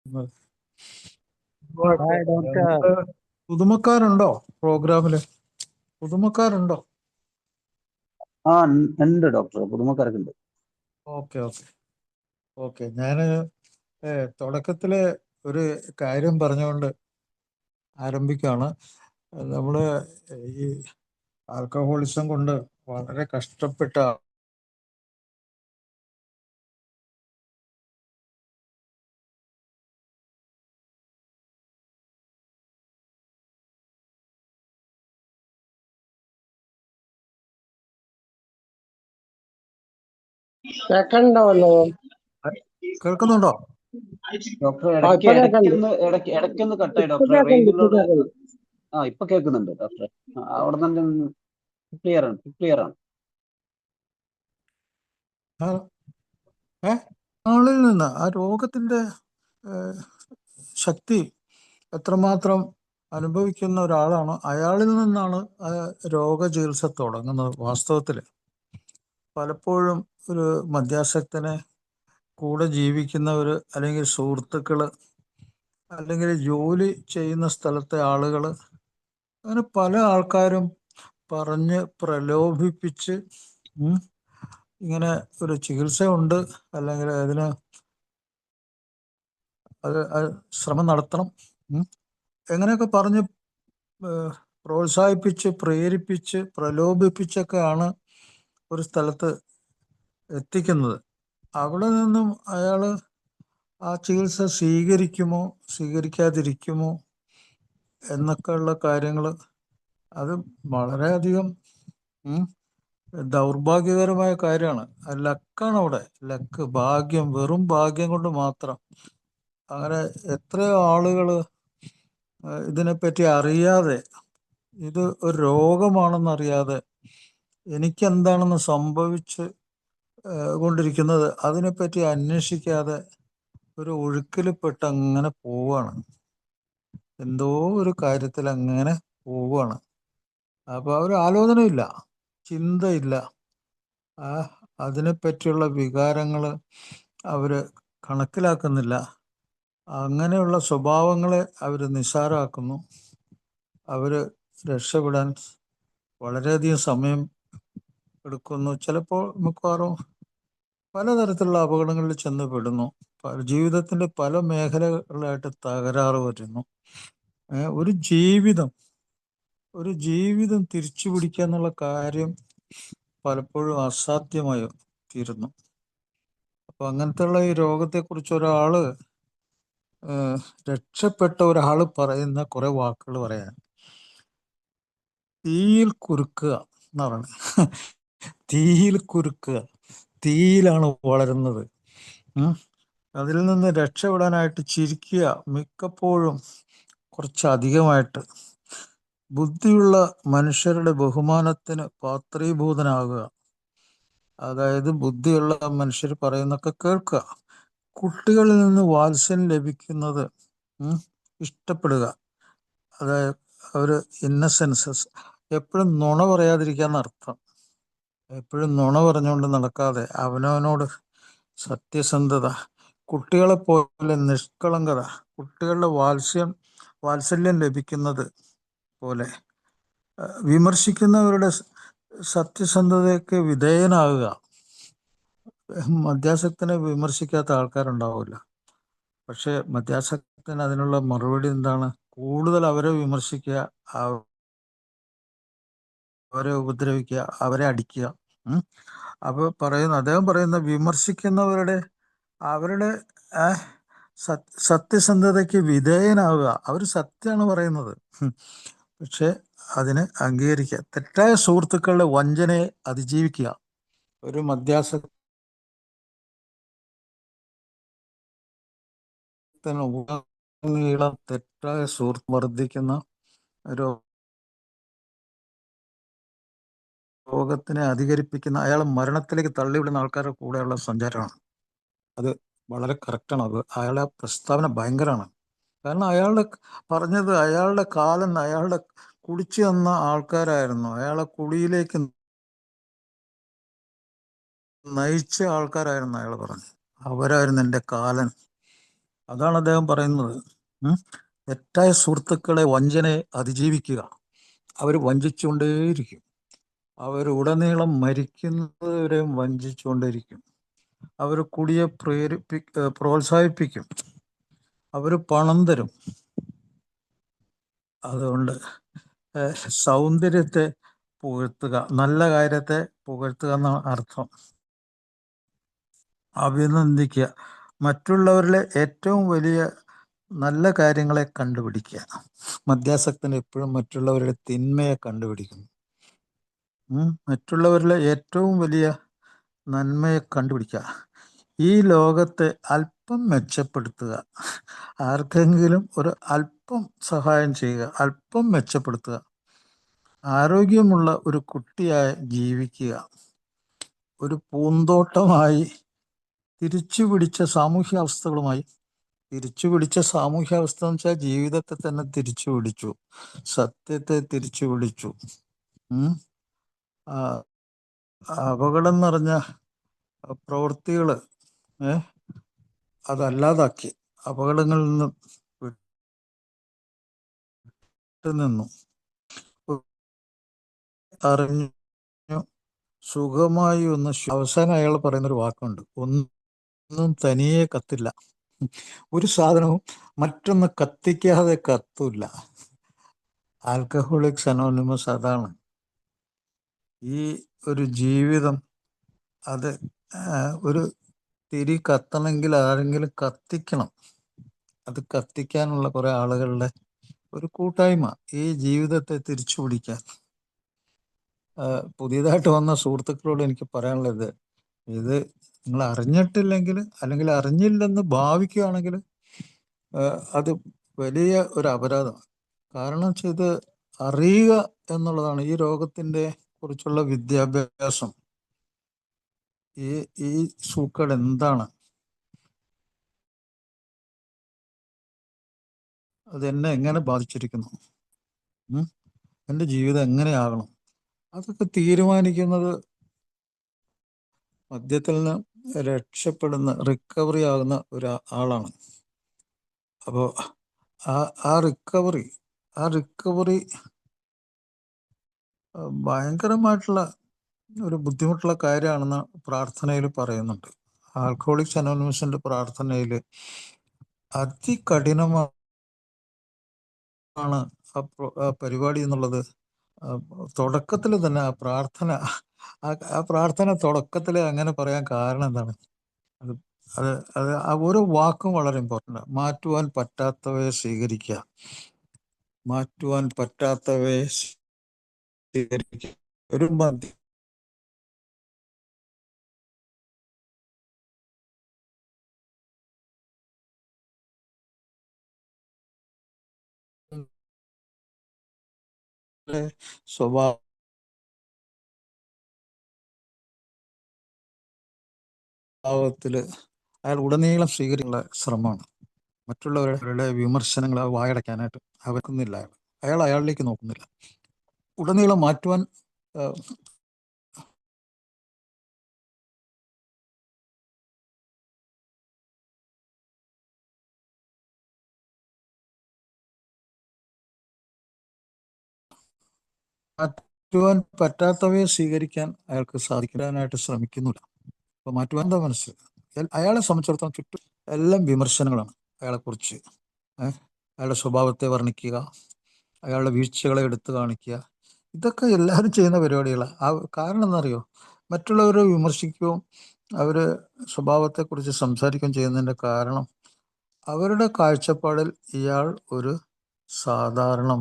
Hi doctor. നമുക്ക് പുതുമക്കാരുണ്ടോ പ്രോഗ്രാമില്? പുതുമക്കാരുണ്ടോ? ഉണ്ട് doctor, പുതുമക്കാരൊക്കെ ഉണ്ട്. Okay okay okay. ഞാന് തുടക്കത്തില് ഒരു കാര്യം പറഞ്ഞുകൊണ്ട് ആരംഭിക്കുകയാണ്. നമ്മള് ഈ ആൽക്കഹോളിസം കൊണ്ട് വളരെ കഷ്ടപ്പെട്ട കേക്കണ്ടല്ലോ. കേൾക്കുന്നുണ്ടോ? ഡോക്ടർ ഇപ്പൊ കേക്കണ്ട്. ഇടയ്ക്കൊന്ന് കട്ടായി ഇപ്പൊ ഡോക്ടർ. കേക്കണ്ട്. ഇപ്പൊ റേഞ്ചിലുള്ള കേക്കണ്ട്. ഇപ്പൊ കേൾക്കുന്നുണ്ട് ഡോക്ടർ. അവിടെ തന്നെ ക്ലിയർ ആണ്. ആ, ആളിൽ നിന്ന് ആ രോഗത്തിന്റെ ശക്തി എത്രമാത്രം അനുഭവിക്കുന്ന ഒരാളാണ്, അയാളിൽ നിന്നാണ് ആ രോഗചികിത്സ തുടങ്ങുന്നത്. വാസ്തവത്തിൽ പലപ്പോഴും ഒരു മദ്യാസക്തനെ കൂടെ ജീവിക്കുന്നവർ, അല്ലെങ്കിൽ സുഹൃത്തുക്കള്, അല്ലെങ്കിൽ ജോലി ചെയ്യുന്ന സ്ഥലത്തെ ആളുകൾ, അങ്ങനെ പല ആൾക്കാരും പറഞ്ഞ് പ്രലോഭിപ്പിച്ച് ഇങ്ങനെ ഒരു ചികിത്സയുണ്ട്, അല്ലെങ്കിൽ അതിന് അത് ശ്രമം നടത്തണം, എങ്ങനെയൊക്കെ പറഞ്ഞ് പ്രോത്സാഹിപ്പിച്ച് പ്രേരിപ്പിച്ച് പ്രലോഭിപ്പിച്ചൊക്കെയാണ് ഒരു സ്ഥലത്ത് എത്തിക്കുന്നത്. അവിടെ നിന്നും അയാൾ ആ ചികിത്സ സ്വീകരിക്കുമോ സ്വീകരിക്കാതിരിക്കുമോ എന്നൊക്കെയുള്ള കാര്യങ്ങൾ, അത് വളരെയധികം ദൗർഭാഗ്യകരമായ കാര്യമാണ്. ലക്കാണ് അവിടെ, ലക്ക്, ഭാഗ്യം, വെറും ഭാഗ്യം കൊണ്ട് മാത്രം. അങ്ങനെ എത്രയോ ആളുകൾ ഇതിനെപ്പറ്റി അറിയാതെ, ഇത് ഒരു രോഗമാണെന്നറിയാതെ, എനിക്കെന്താണെന്ന് സംഭവിച്ച് കൊണ്ടിരിക്കുന്നത് അതിനെപ്പറ്റി അന്വേഷിക്കാതെ ഒരു ഒഴുക്കിൽപ്പെട്ട് അങ്ങനെ പോവാണ്, എന്തോ ഒരു കാര്യത്തിൽ അങ്ങനെ പോവുകയാണ്. അപ്പോൾ ഒരു ആലോചനയില്ല, ചിന്തയില്ല, അതിനെപ്പറ്റിയുള്ള വികാരങ്ങൾ അവർ കണക്കിലാക്കുന്നില്ല. അങ്ങനെയുള്ള സ്വഭാവങ്ങളെ അവർ നിസ്സാരമാക്കുന്നു. അവർ രക്ഷപ്പെടാൻ വളരെയധികം സമയം എടുക്കുന്നു. ചിലപ്പോൾ മിക്കവാറും പലതരത്തിലുള്ള അപകടങ്ങളിൽ ചെന്ന് പെടുന്നു. ജീവിതത്തിൻ്റെ പല മേഖലകളിലായിട്ട് തകരാറ് വരുന്നു. ഒരു ജീവിതം തിരിച്ചു പിടിക്കുക എന്നുള്ള കാര്യം പലപ്പോഴും അസാധ്യമായി തീരുന്നു. അപ്പൊ അങ്ങനത്തെയുള്ള ഈ രോഗത്തെക്കുറിച്ച് രക്ഷപ്പെട്ട ഒരാൾ പറയുന്ന കുറെ വാക്കുകൾ പറയാൻ, തീയിൽ കുരുക്കുക എന്ന് പറയുന്നത്. തീയിൽ കുരുക്കുക, തീയിലാണ് വളരുന്നത്. അതിൽ നിന്ന് രക്ഷപ്പെടാനായിട്ട് ചിരിക്കുക, മിക്കപ്പോഴും കുറച്ചധികമായിട്ട്. ബുദ്ധിയുള്ള മനുഷ്യരുടെ ബഹുമാനത്തിന് പാത്രീഭൂതനാകുക, അതായത് ബുദ്ധിയുള്ള മനുഷ്യർ പറയുന്നൊക്കെ കേൾക്കുക. കുട്ടികളിൽ നിന്ന് വാത്സല്യം ലഭിക്കുന്നത് ഇഷ്ടപ്പെടുക, അതായത് അവർ ഇന്നസെൻസസ്, എപ്പോഴും നുണ പറയാതിരിക്കാന്നർത്ഥം. എപ്പോഴും നുണ പറഞ്ഞുകൊണ്ട് നടക്കാതെ അവനവനോട് സത്യസന്ധത, കുട്ടികളെ പോലെ നിഷ്കളങ്കത, കുട്ടികളുടെ വാത്സല്യം ലഭിക്കുന്നത് പോലെ വിമർശിക്കുന്നവരുടെ സത്യസന്ധതയ്ക്ക് വിധേയനാകുക. മദ്യാസക്തനെ വിമർശിക്കാത്ത ആൾക്കാരുണ്ടാവില്ല, പക്ഷെ മദ്യാസക്തൻ അതിനുള്ള മറുപടി എന്താണ്? കൂടുതൽ അവരെ വിമർശിക്കുക, അവരെ ഉപദ്രവിക്കുക, അവരെ അടിക്കുക. അപ്പോൾ അദ്ദേഹം പറയുന്ന വിമർശിക്കുന്നവരുടെ അവരുടെ സത്യസന്ധതയ്ക്ക് വിധേയനാവുക. അവർ സത്യമാണ് പറയുന്നത്, പക്ഷെ അതിനെ അംഗീകരിക്കുക. തെറ്റായ സുഹൃത്തുക്കളുടെ വഞ്ചനയെ അതിജീവിക്കുക. ഒരു മദ്യാസക്തനീളം തെറ്റായ സുഹൃത്ത് വർദ്ധിക്കുന്ന രോഗത്തിനെ അധികരിപ്പിക്കുന്ന, അയാളെ മരണത്തിലേക്ക് തള്ളിവിടുന്ന ആൾക്കാരുടെ കൂടെയുള്ള സഞ്ചാരമാണ്. അത് വളരെ കറക്റ്റാണ്. അയാളുടെ പ്രസ്താവന ഭയങ്കരമാണ്. കാരണം അയാളുടെ കാലം അയാളുടെ കുടിച്ചു വന്ന ആൾക്കാരായിരുന്നു, അയാളെ കുടിയിലേക്ക് നയിച്ച ആൾക്കാരായിരുന്നു. അയാൾ പറഞ്ഞു, അവരായിരുന്നു എൻ്റെ കാലൻ, അതാണ് അദ്ദേഹം പറയുന്നത്. ഉം. തെറ്റായ സുഹൃത്തുക്കളെ, വഞ്ചനയെ അതിജീവിക്കുക. അവർ വഞ്ചിച്ചുകൊണ്ടേയിരിക്കും. അവരുടനീളം മരിക്കുന്നവരെയും വഞ്ചിച്ചുകൊണ്ടേയിരിക്കും. അവർ കുടിയെ പ്രോത്സാഹിപ്പിക്കും. അവർ പണം തരും. അതുകൊണ്ട് സൗന്ദര്യത്തെ പുകഴ്ത്തുക, നല്ല കാര്യത്തെ പുകഴ്ത്തുക എന്നാണ് അർത്ഥം. അഭിനന്ദിക്കുക, മറ്റുള്ളവരിലെ ഏറ്റവും വലിയ നല്ല കാര്യങ്ങളെ കണ്ടുപിടിക്കുക. മദ്യാസക്തൻ എപ്പോഴും മറ്റുള്ളവരുടെ തിന്മയെ കണ്ടുപിടിക്കുന്നു. മറ്റുള്ളവരിലെ ഏറ്റവും വലിയ നന്മയെ കണ്ടുപിടിക്കുക. ഈ ലോകത്തെ അല്പം മെച്ചപ്പെടുത്തുക. ആർക്കെങ്കിലും ഒരു അല്പം സഹായം ചെയ്യുക, അല്പം മെച്ചപ്പെടുത്തുക. ആരോഗ്യമുള്ള ഒരു കുട്ടിയായി ജീവിക്കുക. ഒരു പൂന്തോട്ടമായി തിരിച്ചുപിടിച്ച സാമൂഹ്യാവസ്ഥകളുമായി തിരിച്ചുപിടിച്ച സാമൂഹ്യാവസ്ഥ എന്ന് വെച്ചാൽ ജീവിതത്തെ തന്നെ തിരിച്ചുപിടിച്ചു, സത്യത്തെ തിരിച്ചുപിടിച്ചു. അപകടം നിറഞ്ഞ പ്രവൃത്തികൾ അതല്ലാതാക്കി, അപകടങ്ങളിൽ നിന്ന് വിട്ടുനിന്നു, അറിഞ്ഞു സുഖമായി ഒന്ന്. അവസാനം അയാൾ പറയുന്നൊരു വാക്കുണ്ട്, ഒന്നും തനിയെ കത്തില്ല. ഒരു സാധനവും മറ്റൊന്ന് കത്തിക്കാതെ കത്തൂല്ല. ആൽക്കഹോളിക്സ് അനോണിമസ് അതാണ്. ഈ ഒരു ജീവിതം, അത് ഒരു തിരി കത്തണമെങ്കിൽ ആരെങ്കിലും കത്തിക്കണം. അത് കത്തിക്കാനുള്ള കുറെ ആളുകളുടെ ഒരു കൂട്ടായ്മ, ഈ ജീവിതത്തെ തിരിച്ചു പിടിക്കാൻ. പുതിയതായിട്ട് വന്ന സുഹൃത്തുക്കളോട് എനിക്ക് പറയാനുള്ളത്, ഇത് നിങ്ങൾ അറിഞ്ഞിട്ടില്ലെങ്കിൽ, അല്ലെങ്കിൽ അറിഞ്ഞില്ലെന്ന് ഭാവിക്കുകയാണെങ്കിൽ അത് വലിയ ഒരു അപരാധമാണ്. കാരണം ഇത് അറിയുക എന്നുള്ളതാണ് ഈ രോഗത്തിൻ്റെ കുറിച്ചുള്ള വിദ്യാഭ്യാസം. ഈ സൂക്കേട് എന്താണ്, അതെന്നെ എങ്ങനെ ബാധിച്ചിരിക്കുന്നു, എൻ്റെ ജീവിതം എങ്ങനെയാകണം, അതൊക്കെ തീരുമാനിക്കുന്നത് മദ്യത്തിൽ നിന്ന് രക്ഷപ്പെടുന്ന, റിക്കവറി ആകുന്ന ഒരാളാണ്. അപ്പോൾ ആ റിക്കവറി ഭയങ്കരമായിട്ടുള്ള ഒരു ബുദ്ധിമുട്ടുള്ള കാര്യമാണെന്ന് പ്രാർത്ഥനയിൽ പറയുന്നുണ്ട്. ആൽക്കഹോളിക്സ് അനോണിമസിന്റെ പ്രാർത്ഥനയിൽ അതികഠിനമാണ് ആ പരിപാടി എന്നുള്ളത്. തുടക്കത്തിൽ തന്നെ ആ പ്രാർത്ഥന തുടക്കത്തിൽ അങ്ങനെ പറയാൻ കാരണം എന്താണ്? അത് ആ ഓരോ വാക്കും വളരെ ഇമ്പോർട്ടൻ്റ്. മാറ്റുവാൻ പറ്റാത്തവയെ സ്വീകരിക്കുക, മാറ്റുവാൻ പറ്റാത്തവയെ സ്വീകരിക്കുക. ഒരു മദ്യ സ്വഭാവത്തില് അയാൾ ഉടനീളം സ്വീകരിക്കാനുള്ള ശ്രമമാണ്. മറ്റുള്ളവരുടെ വിമർശനങ്ങൾ വായടയ്ക്കാനായിട്ട് അവർക്കൊന്നില്ല. അയാളിലേക്ക് നോക്കുന്നില്ല. ഉടനീളം മാറ്റുവാൻ പറ്റാത്തവയെ സ്വീകരിക്കാൻ അയാൾക്ക് സാധിക്കാനായിട്ട് ശ്രമിക്കുന്നില്ല. അപ്പൊ മാറ്റുവാൻ എന്താ മനസ്സ്? അയാളെ സംബന്ധിച്ചിടത്തോളം ചുറ്റും എല്ലാം വിമർശനങ്ങളാണ് അയാളെക്കുറിച്ച്. അയാളുടെ സ്വഭാവത്തെ വർണ്ണിക്കുക, അയാളുടെ വീഴ്ചകളെ എടുത്തു കാണിക്കുക, ഇതൊക്കെ എല്ലാവരും ചെയ്യുന്ന പരിപാടികളാണ്. കാരണം എന്നറിയോ? മറ്റുള്ളവരെ വിമർശിക്കുകയും അവര് സ്വഭാവത്തെക്കുറിച്ച് സംസാരിക്കുകയും ചെയ്യുന്നതിൻ്റെ കാരണം അവരുടെ കാഴ്ചപ്പാടിൽ ഇയാൾ ഒരു സാധാരണ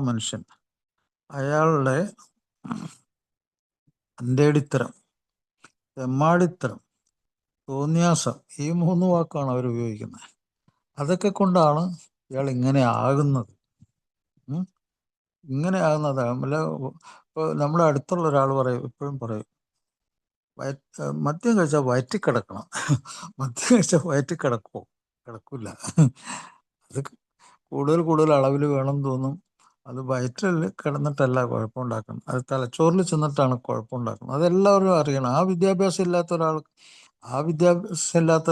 മനുഷ്യൻ, അയാളുടെ അന്തേടിത്തരം, തെമ്മാടിത്തരം, തോന്നിയാസം, ഈ 3 വാക്കാണ് അവർ ഉപയോഗിക്കുന്നത്. അതൊക്കെ കൊണ്ടാണ് ഇയാൾ ഇങ്ങനെ ആകുന്നത്. അല്ല, ഇപ്പോൾ നമ്മുടെ അടുത്തുള്ള ഒരാൾ എപ്പോഴും പറയും, മദ്യം കഴിച്ചാൽ വയറ്റിൽ കിടക്കണം. മദ്യം കഴിച്ചാൽ വയറ്റിൽ കിടക്കുമോ? കിടക്കില്ല. അത് കൂടുതൽ അളവിൽ വേണം തോന്നും. അത് വയറ്റിൽ കിടന്നിട്ടല്ല കുഴപ്പമുണ്ടാക്കണം, അത് തലച്ചോറിൽ ചെന്നിട്ടാണ് കുഴപ്പമുണ്ടാക്കുന്നത്. അതെല്ലാവരും അറിയണം. ആ വിദ്യാഭ്യാസം ഇല്ലാത്ത ഒരാൾ ആ വിദ്യാഭ്യാസം ഇല്ലാത്ത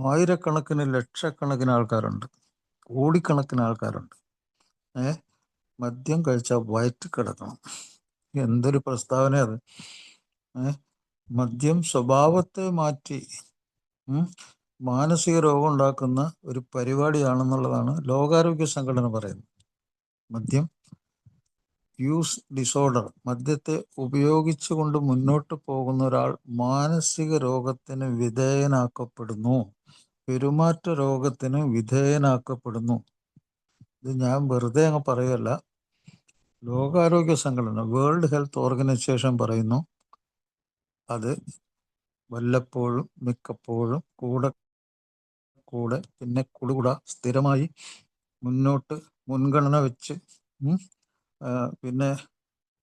ആയിരക്കണക്കിന് ലക്ഷക്കണക്കിന് ആൾക്കാരുണ്ട്, കോടിക്കണക്കിന് ആൾക്കാരുണ്ട്. മദ്യം കഴിച്ചാൽ വയറ്റ് കിടക്കണം. എന്തൊരു പ്രസ്താവന അത്! മദ്യം സ്വഭാവത്തെ മാറ്റി മാനസിക രോഗം ഉണ്ടാക്കുന്ന ഒരു പരിപാടിയാണെന്നുള്ളതാണ് ലോകാരോഗ്യ സംഘടന പറയുന്നത്. മദ്യം യൂസ് ഡിസോർഡർ, മദ്യത്തെ ഉപയോഗിച്ചുകൊണ്ട് മുന്നോട്ട് പോകുന്ന ഒരാൾ മാനസിക രോഗത്തിന് വിധേയനാക്കപ്പെടുന്നു, പെരുമാറ്റ രോഗത്തിന് വിധേയനാക്കപ്പെടുന്നു. ഇത് ഞാൻ വെറുതെ അങ്ങ് പറയുകയല്ല. ലോകാരോഗ്യ സംഘടന, വേൾഡ് ഹെൽത്ത് ഓർഗനൈസേഷൻ പറയുന്നു അത് വല്ലപ്പോഴും മിക്കപ്പോഴും കൂടെ പിന്നെ കുടുകൂട സ്ഥിരമായി മുന്നോട്ട് മുൻഗണന വെച്ച് പിന്നെ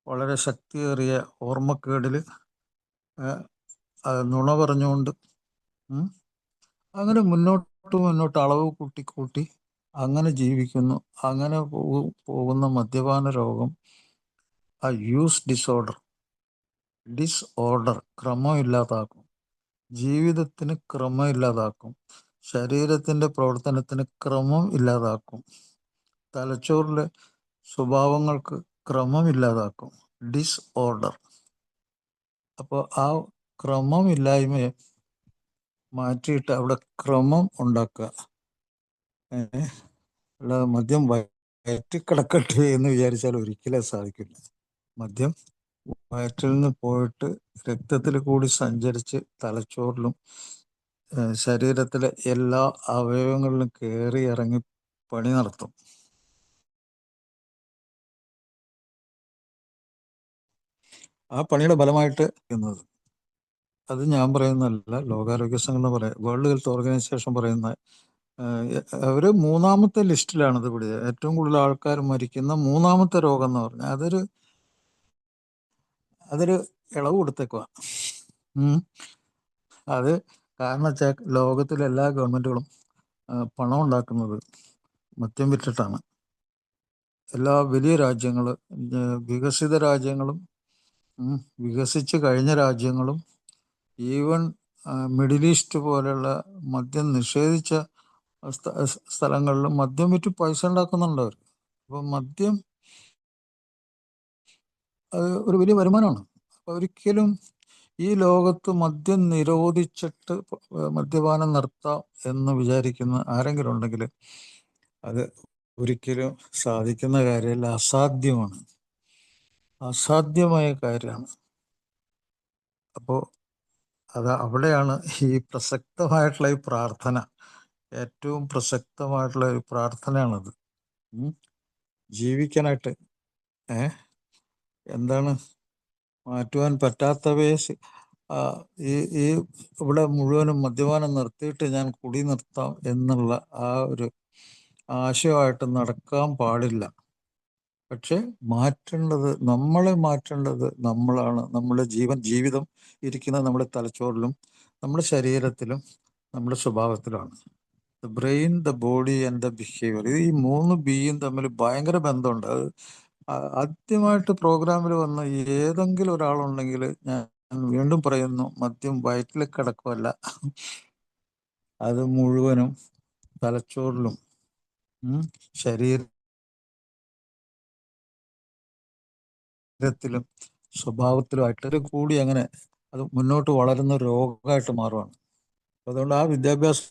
വളരെ ശക്തിയേറിയ ഓർമ്മക്കേടിൽ നുണ പറഞ്ഞുകൊണ്ട് അങ്ങനെ മുന്നോട്ട് അളവ് കൂട്ടി അങ്ങനെ ജീവിക്കുന്നു. അങ്ങനെ പോകുന്ന മദ്യപാന രോഗം ആ യൂസ് ഡിസോർഡർ ക്രമമില്ലാതാക്കും, ജീവിതത്തിന് ക്രമമില്ലാതാക്കും, ശരീരത്തിൻ്റെ പ്രവർത്തനത്തിന് ക്രമം ഇല്ലാതാക്കും, തലച്ചോറിലെ സ്വഭാവങ്ങൾക്ക് ക്രമമില്ലാതാക്കും. ഡിസോർഡർ. അപ്പോൾ ആ ക്രമമില്ലായ്മയെ മാറ്റിയിട്ട് അവിടെ ക്രമം ഉണ്ടാക്കുക. അല്ലാതെ മദ്യം വയറ്റിക്കിടക്കട്ടെ എന്ന് വിചാരിച്ചാൽ ഒരിക്കലും സാധിക്കില്ല. മദ്യം വയറ്റിൽ നിന്ന് പോയിട്ട് രക്തത്തിൽ കൂടി സഞ്ചരിച്ച് തലച്ചോറിലും ശരീരത്തിലെ എല്ലാ അവയവങ്ങളിലും കയറി ഇറങ്ങി പണി നടത്തും. ആ പണിയുടെ ഫലമായിട്ട് അത് ഞാൻ പറയുന്നതല്ല, ലോകാരോഗ്യ സംഘടന വേൾഡ് ഹെൽത്ത് ഓർഗനൈസേഷൻ പറയുന്ന അവർ 3ാമത്തെ ലിസ്റ്റിലാണ് ഇത് പിടിച്ചത്. ഏറ്റവും കൂടുതൽ ആൾക്കാർ മരിക്കുന്ന 3ാമത്തെ രോഗം എന്ന് പറഞ്ഞാൽ അതൊരു ഇളവ് കൊടുത്തേക്കുക. അത് കാരണം വെച്ചാൽ ലോകത്തിലെ എല്ലാ ഗവൺമെൻറ്റുകളും പണം ഉണ്ടാക്കുന്നത് മദ്യം വിറ്റിട്ടാണ്. എല്ലാ വലിയ രാജ്യങ്ങൾ, വികസിത രാജ്യങ്ങളും വികസിച്ച് കഴിഞ്ഞ രാജ്യങ്ങളും ഈവൻ മിഡിൽ ഈസ്റ്റ് പോലെയുള്ള മദ്യം നിഷേധിച്ച സ്ഥലങ്ങളിലും മദ്യം വിറ്റ് പൈസ ഉണ്ടാക്കുന്നുണ്ട് അവർ. അപ്പം മദ്യം അത് ഒരു വലിയ വരുമാനമാണ്. അപ്പം ഒരിക്കലും ഈ ലോകത്ത് മദ്യം നിരോധിച്ചിട്ട് മദ്യപാനം നിർത്താം എന്ന് വിചാരിക്കുന്ന ആരെങ്കിലും ഉണ്ടെങ്കിൽ അത് ഒരിക്കലും സാധിക്കുന്ന കാര്യമല്ല, അസാധ്യമാണ്, അസാധ്യമായ കാര്യമാണ്. അപ്പോൾ അവിടെയാണ് ഈ പ്രസക്തമായിട്ടുള്ള ഈ പ്രാർത്ഥന, ഏറ്റവും പ്രസക്തമായിട്ടുള്ള ഒരു പ്രാർത്ഥനയാണത്. ജീവിക്കാനായിട്ട് എന്താണ് മാറ്റുവാൻ പറ്റാത്തവയെ ഈ ഇവിടെ മുഴുവനും മദ്യപാനം നിർത്തിയിട്ട് ഞാൻ കുടി നിർത്താം എന്നുള്ള ആ ഒരു ആശയമായിട്ട് നടക്കാൻ പാടില്ല. പക്ഷെ നമ്മളെ മാറ്റേണ്ടത് നമ്മളാണ്. നമ്മുടെ ജീവിതം ഇരിക്കുന്നത് നമ്മുടെ തലച്ചോറിലും നമ്മുടെ ശരീരത്തിലും നമ്മുടെ സ്വഭാവത്തിലാണ്. The brain, the body and the behaviour. ഈ 3 ബിയും തമ്മിൽ ഭയങ്കര ബന്ധമുണ്ട്. അത് ആദ്യമായിട്ട് പ്രോഗ്രാമിൽ വന്ന ഏതെങ്കിലും ഒരാളുണ്ടെങ്കിൽ ഞാൻ വീണ്ടും പറയുന്നു, മദ്യം വയറ്റിൽ കിടക്കുമല്ല, അത് മുഴുവനും തലച്ചോറിലും ശരീരത്തിലും സ്വഭാവത്തിലുമായിട്ട് കൂടി അങ്ങനെ അത് മുന്നോട്ട് വളരുന്ന രോഗമായിട്ട് മാറുകയാണ്. അതുകൊണ്ട് ആ വിദ്യാഭ്യാസം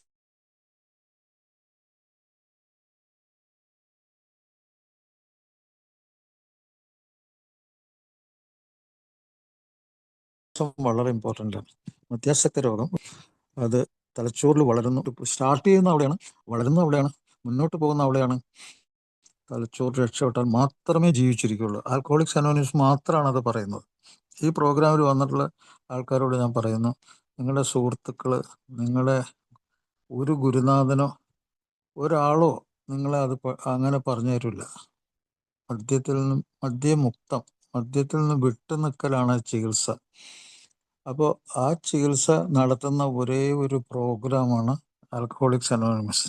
വളരെ ഇമ്പോർട്ടൻ്റ് ആണ്. മദ്യാസക്ത രോഗം അത് തലച്ചോറിൽ വളരുന്നു. സ്റ്റാർട്ട് ചെയ്യുന്ന അവിടെയാണ്, വളരുന്ന അവിടെയാണ്, മുന്നോട്ട് പോകുന്ന അവിടെയാണ്. തലച്ചോറ് രക്ഷപ്പെട്ടാൽ മാത്രമേ ജീവിച്ചിരിക്കുകയുള്ളൂ. ആൽക്കഹോളിക്സ് അനോണിമസ് മാത്രമാണ് അത് പറയുന്നത്. ഈ പ്രോഗ്രാമിൽ വന്നിട്ടുള്ള ആൾക്കാരോട് ഞാൻ പറയുന്നു, നിങ്ങളുടെ സുഹൃത്തുക്കൾ, നിങ്ങളുടെ ഒരു ഗുരുനാഥനോ ഒരാളോ നിങ്ങളെ അത് അങ്ങനെ പറഞ്ഞു തരില്ല. മദ്യത്തിൽ നിന്ന് വിട്ടു നിൽക്കലാണ് ചികിത്സ. അപ്പോൾ ആ ചികിത്സ നടത്തുന്ന ഒരേ ഒരു പ്രോഗ്രാമാണ് ആൽക്കഹോളിക്സ് അനോണിമസ്.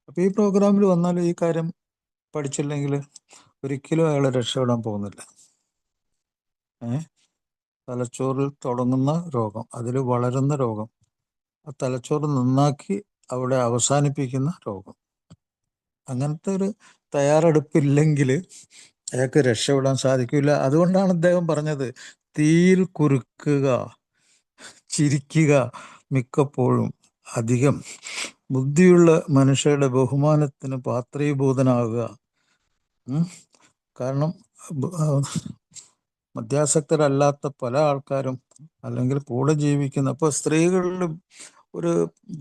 അപ്പോൾ ഈ പ്രോഗ്രാമിൽ വന്നാൽ ഈ കാര്യം പഠിച്ചില്ലെങ്കിൽ ഒരിക്കലും അയാളെ രക്ഷപ്പെടാൻ പോകുന്നില്ല. തലച്ചോറിൽ തുടങ്ങുന്ന രോഗം, അതിൽ വളരുന്ന രോഗം, ആ തലച്ചോറ് നന്നാക്കി അവിടെ അവസാനിപ്പിക്കുന്ന രോഗം. അങ്ങനത്തെ ഒരു തയ്യാറെടുപ്പില്ലെങ്കിൽ അയാൾക്ക് രക്ഷപ്പെടാൻ സാധിക്കില്ല. അതുകൊണ്ടാണ് അദ്ദേഹം പറഞ്ഞത്, തീയിൽ കുരുക്കുക, ചിരിക്കുക, മിക്കപ്പോഴും അധികം ബുദ്ധിയുള്ള മനുഷ്യരുടെ ബഹുമാനത്തിന് പാത്രീഭൂതനാകുക. കാരണം മദ്യാസക്തരല്ലാത്ത പല ആൾക്കാരും, അല്ലെങ്കിൽ കൂടെ ജീവിക്കുന്ന, ഇപ്പോൾ സ്ത്രീകളിലും ഒരു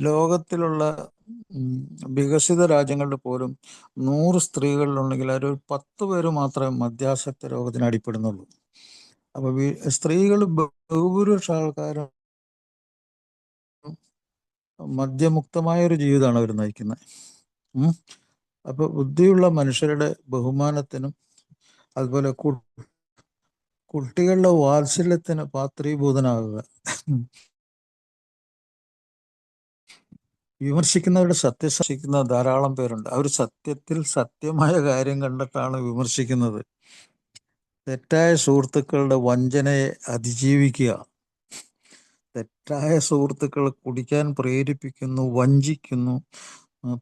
ലോകത്തിലുള്ള വികസിത രാജ്യങ്ങളിൽ പോലും 100 സ്ത്രീകളിലുണ്ടെങ്കിൽ ഒരു 10 പേര് മാത്രമേ മദ്യാസക്ത രോഗത്തിന് അടിപ്പെടുന്നുള്ളൂ. അപ്പൊ സ്ത്രീകൾ ബഹുഭൂരിപക്ഷ ആൾക്കാരും മദ്യമുക്തമായ ഒരു ജീവിതമാണ് അവർ നയിക്കുന്നത്. അപ്പൊ ബുദ്ധിയുള്ള മനുഷ്യരുടെ ബഹുമാനത്തിനും അതുപോലെ കുട്ടികളുടെ വാത്സല്യത്തിന് പാത്രീഭൂതനാകുക. വിമർശിക്കുന്നവരുടെ സത്യസഹിക്കുന്ന ധാരാളം പേരുണ്ട്. അവർ സത്യത്തിൽ സത്യമായ കാര്യം കണ്ടിട്ടാണ് വിമർശിക്കുന്നത്. തെറ്റായ സുഹൃത്തുക്കളുടെ വഞ്ചനയെ അതിജീവിക്കുക. തെറ്റായ സുഹൃത്തുക്കൾ കുടിക്കാൻ പ്രേരിപ്പിക്കുന്നു, വഞ്ചിക്കുന്നു,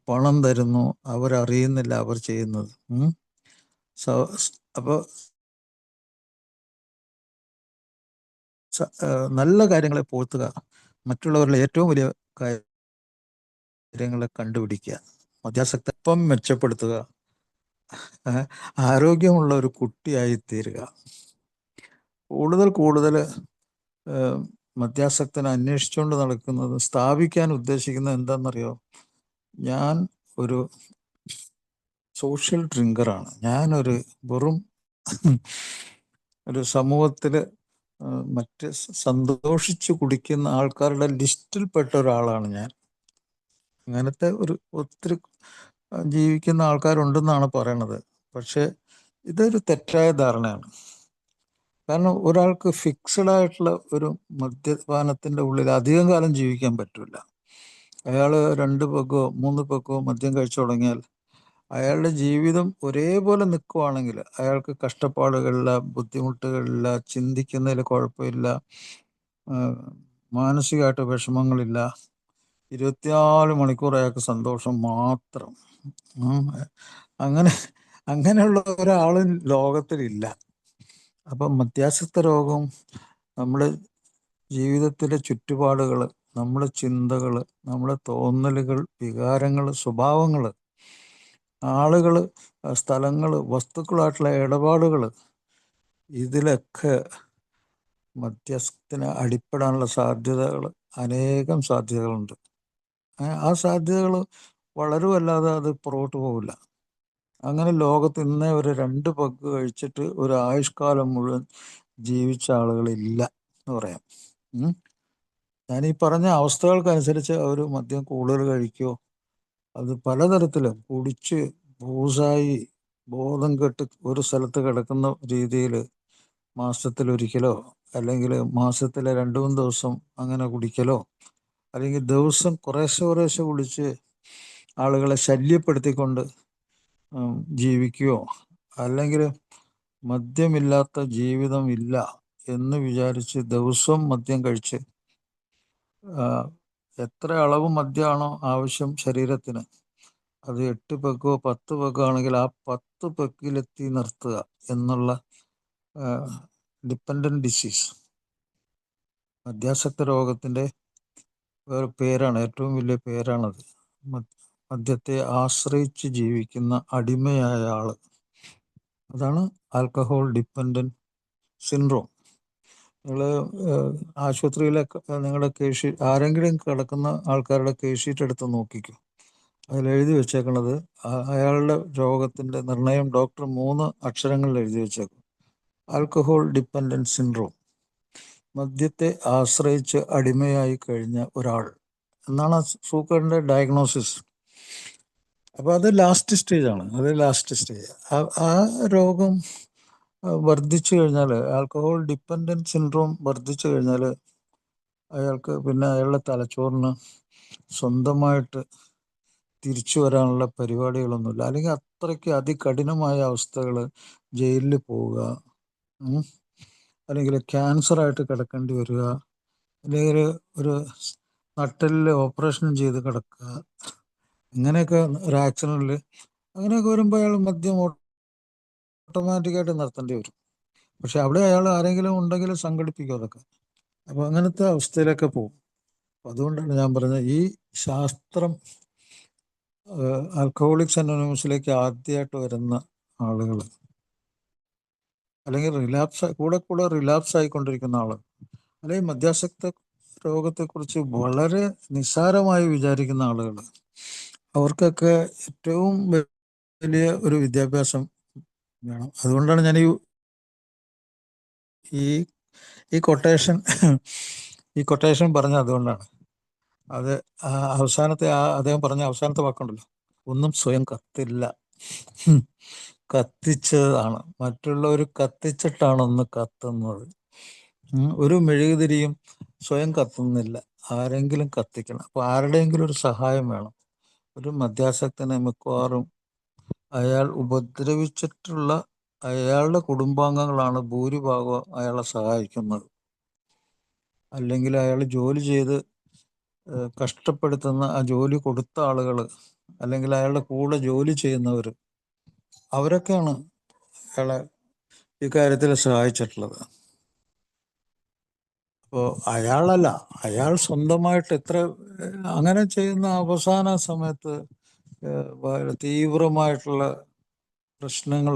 പണം തരുന്നു, അവരറിയുന്നില്ല അവർ ചെയ്യുന്നത്. അപ്പോൾ നല്ല കാര്യങ്ങളെ പോത്തുക, മറ്റുള്ളവരുടെ ഏറ്റവും വലിയ കാര്യങ്ങളെ കണ്ടുപിടിക്കുക, മദ്യാസക്തത്വം മെച്ചപ്പെടുത്തുക, ആരോഗ്യമുള്ള ഒരു കുട്ടിയായി തീരുക. കൂടുതൽ മദ്യാസക്തനെ അന്വേഷിച്ചുകൊണ്ട് നടക്കുന്നത്, സ്ഥാപിക്കാൻ ഉദ്ദേശിക്കുന്നത് എന്താണെന്നറിയോ? ഞാൻ ഒരു സോഷ്യൽ ഡ്രിങ്കറാണ്, ഞാനൊരു വെറും ഒരു സമൂഹത്തിൽ മറ്റ് സന്തോഷിച്ചു കുടിക്കുന്ന ആൾക്കാരുടെ ലിസ്റ്റിൽപ്പെട്ട ഒരാളാണ് ഞാൻ. അങ്ങനത്തെ ഒത്തിരി ജീവിക്കുന്ന ആൾക്കാരുണ്ടെന്നാണ് പറയണത്. പക്ഷെ ഇതൊരു തെറ്റായ ധാരണയാണ്. കാരണം ഒരാൾക്ക് ഫിക്സഡ് ആയിട്ടുള്ള ഒരു മദ്യപാനത്തിൻ്റെ ഉള്ളിൽ അധികം കാലം ജീവിക്കാൻ പറ്റില്ല. അയാൾ 2 പെഗോ 3 പെഗോ മദ്യം കഴിച്ചു തുടങ്ങിയാൽ അയാളുടെ ജീവിതം ഒരേപോലെ നിൽക്കുവാണെങ്കിൽ അയാൾക്ക് കഷ്ടപ്പാടുകളില്ല, ബുദ്ധിമുട്ടുകളില്ല, ചിന്തിക്കുന്നതിൽ കുഴപ്പമില്ല, മാനസികമായിട്ട് വിഷമങ്ങളില്ല, 24 മണിക്കൂർ അയാൾക്ക് സന്തോഷം മാത്രം. അങ്ങനെയുള്ള ഒരാളും ലോകത്തിലില്ല. അപ്പം മദ്യാസക്ത രോഗം നമ്മുടെ ജീവിതത്തിലെ ചുറ്റുപാടുകൾ, നമ്മുടെ ചിന്തകൾ, നമ്മുടെ തോന്നലുകൾ, വികാരങ്ങൾ, സ്വഭാവങ്ങൾ, ആളുകൾ, സ്ഥലങ്ങൾ, വസ്തുക്കളായിട്ടുള്ള ഇടപാടുകൾ, ഇതിലൊക്കെ മദ്യസത്തിന് അടിപ്പെടാനുള്ള അനേകം സാധ്യതകളുണ്ട്. ആ സാധ്യതകൾ വളരുമല്ലാതെ അത് പുറകോട്ട് പോകില്ല. അങ്ങനെ ലോകത്ത് ഇന്നേ ഒരു 2 പെഗ് കഴിച്ചിട്ട് ഒരു ആയുഷ്കാലം മുഴുവൻ ജീവിച്ച ആളുകളില്ല എന്ന് പറയാം. ഞാൻ ഈ പറഞ്ഞ അവസ്ഥകൾക്കനുസരിച്ച് അവർ മദ്യം കൂടുതൽ കഴിക്കുമോ, അത് പലതരത്തിലും കുടിച്ച് ബൂസായി ബോധം കെട്ട് ഒരു സ്ഥലത്ത് കിടക്കുന്ന രീതിയിൽ മാസത്തിലൊരിക്കലോ അല്ലെങ്കിൽ മാസത്തിലെ 2-3 ദിവസം അങ്ങനെ കുടിക്കലോ, അല്ലെങ്കിൽ ദിവസം കുറേശ്ശെ കുടിച്ച് ആളുകളെ ശല്യപ്പെടുത്തിക്കൊണ്ട് ജീവിക്കുകയോ, അല്ലെങ്കിൽ മദ്യമില്ലാത്ത ജീവിതം ഇല്ല എന്ന് വിചാരിച്ച് ദിവസവും മദ്യം കഴിച്ച് എത്ര അളവ് മദ്യമാണോ ആവശ്യം ശരീരത്തിന്, അത് 8 പെഗോ 10 പെഗോ ആണെങ്കിൽ ആ 10 പെഗിലെത്തി നിർത്തുക എന്നുള്ള ഡിപ്പെൻഡന്റ് ഡിസീസ്, മദ്യാസക്ത രോഗത്തിൻ്റെ വേറെ പേരാണ്, ഏറ്റവും വലിയ പേരാണത്. മദ്യത്തെ ആശ്രയിച്ച് ജീവിക്കുന്ന അടിമയായ ആള്, അതാണ് ആൽക്കഹോൾ ഡിപ്പെൻഡന്റ് സിൻഡ്രോം. നിങ്ങൾ ആശുപത്രിയിലൊക്കെ നിങ്ങളുടെ കേസ് ഷീറ്റ്, ആരെങ്കിലും കിടക്കുന്ന ആൾക്കാരുടെ കേസ് ഷീറ്റ് എടുത്ത് നോക്കിക്കും. അതിലെഴുതി വെച്ചേക്കണത്, അയാളുടെ രോഗത്തിൻ്റെ നിർണയം ഡോക്ടർ 3 അക്ഷരങ്ങളിൽ എഴുതി വെച്ചേക്കും: ആൽക്കഹോൾ ഡിപ്പെൻഡന്റ് സിൻഡ്രോം, മദ്യത്തെ ആശ്രയിച്ച് അടിമയായി കഴിഞ്ഞ ഒരാൾ എന്നാണ് സൂക്കറിൻ്റെ ഡയഗ്നോസിസ്. അപ്പോൾ അത് ലാസ്റ്റ് സ്റ്റേജാണ്. ആ രോഗം വർദ്ധിച്ചു കഴിഞ്ഞാൽ, ആൽക്കഹോൾ ഡിപ്പെൻഡന്റ് സിൻഡ്രോം വർദ്ധിച്ചു കഴിഞ്ഞാൽ അയാൾക്ക് പിന്നെ അയാളുടെ തലച്ചോറിന് സ്വന്തമായിട്ട് തിരിച്ചു വരാനുള്ള പരിപാടികളൊന്നുമില്ല. അല്ലെങ്കിൽ അത്രയ്ക്ക് അതികഠിനമായ അവസ്ഥകൾ, ജയിലിൽ പോവുക, അല്ലെങ്കിൽ ക്യാൻസറായിട്ട് കിടക്കേണ്ടി വരിക, അല്ലെങ്കിൽ ഒരു നട്ടെല്ലിൽ ഓപ്പറേഷൻ ചെയ്ത് കിടക്കുക, ഇങ്ങനെയൊക്കെ ഒരു ആക്സിഡൻറ്റിൽ അങ്ങനെയൊക്കെ വരുമ്പോൾ അയാൾ മദ്യം ഓട്ടോമാറ്റിക്കായിട്ട് നിർത്തേണ്ടി വരും. പക്ഷെ അവിടെ അയാൾ ആരെങ്കിലും ഉണ്ടെങ്കിൽ സംഘടിപ്പിക്കും അതൊക്കെ. അപ്പോൾ അങ്ങനത്തെ അവസ്ഥയിലൊക്കെ പോകും. അതുകൊണ്ടാണ് ഞാൻ പറഞ്ഞത്, ഈ ശാസ്ത്രം ആൽക്കഹോളിക്സ് അനോണിമസിലേക്ക് ആദ്യമായിട്ട് വരുന്ന ആളുകൾ, അല്ലെങ്കിൽ കൂടെ റിലാപ്സ് ആയിക്കൊണ്ടിരിക്കുന്ന ആൾ, അല്ലെങ്കിൽ മദ്യാസക്ത രോഗത്തെക്കുറിച്ച് വളരെ നിസ്സാരമായി വിചാരിക്കുന്ന ആളുകൾ, അവർക്കൊക്കെ ഏറ്റവും വലിയ ഒരു വിദ്യാഭ്യാസം വേണം. അതുകൊണ്ടാണ് ഞാൻ ഈ കൊട്ടേഷൻ ഈ കൊട്ടേഷൻ പറഞ്ഞത്. അതുകൊണ്ടാണ് അത് അവസാനത്തെ അദ്ദേഹം പറഞ്ഞ അവസാനത്തെ വാക്കുണ്ടല്ലോ, ഒന്നും സ്വയം കത്തില്ല, കത്തിച്ചതാണ്. മറ്റുള്ളവർ കത്തിച്ചിട്ടാണ് ഒന്ന് കത്തുന്നത്. ഒരു മെഴുകുതിരിയും സ്വയം കത്തുന്നില്ല, ആരെങ്കിലും കത്തിക്കണം. അപ്പോൾ ആരുടെയെങ്കിലും ഒരു സഹായം വേണം. ഒരു മദ്യാസക്തനെ മിക്കവാറും അയാൾ ഉപദ്രവിച്ചിട്ടുള്ള അയാളുടെ കുടുംബാംഗങ്ങളാണ് ഭൂരിഭാഗവും അയാളെ സഹായിക്കുന്നത്. അല്ലെങ്കിൽ അയാൾ ജോലി ചെയ്ത് കഷ്ടപ്പെടുത്തുന്ന, ആ ജോലി കൊടുത്ത ആളുകൾ, അല്ലെങ്കിൽ അയാളുടെ കൂടെ ജോലി ചെയ്യുന്നവർ, അവരൊക്കെയാണ് അയാളെ ഇക്കാര്യത്തിൽ സഹായിച്ചിട്ടുള്ളത്. അപ്പോൾ അയാളല്ല, അയാൾ സ്വന്തമായിട്ട് അങ്ങനെ ചെയ്യുന്ന അവസാന സമയത്ത് വളരെ തീവ്രമായിട്ടുള്ള പ്രശ്നങ്ങൾ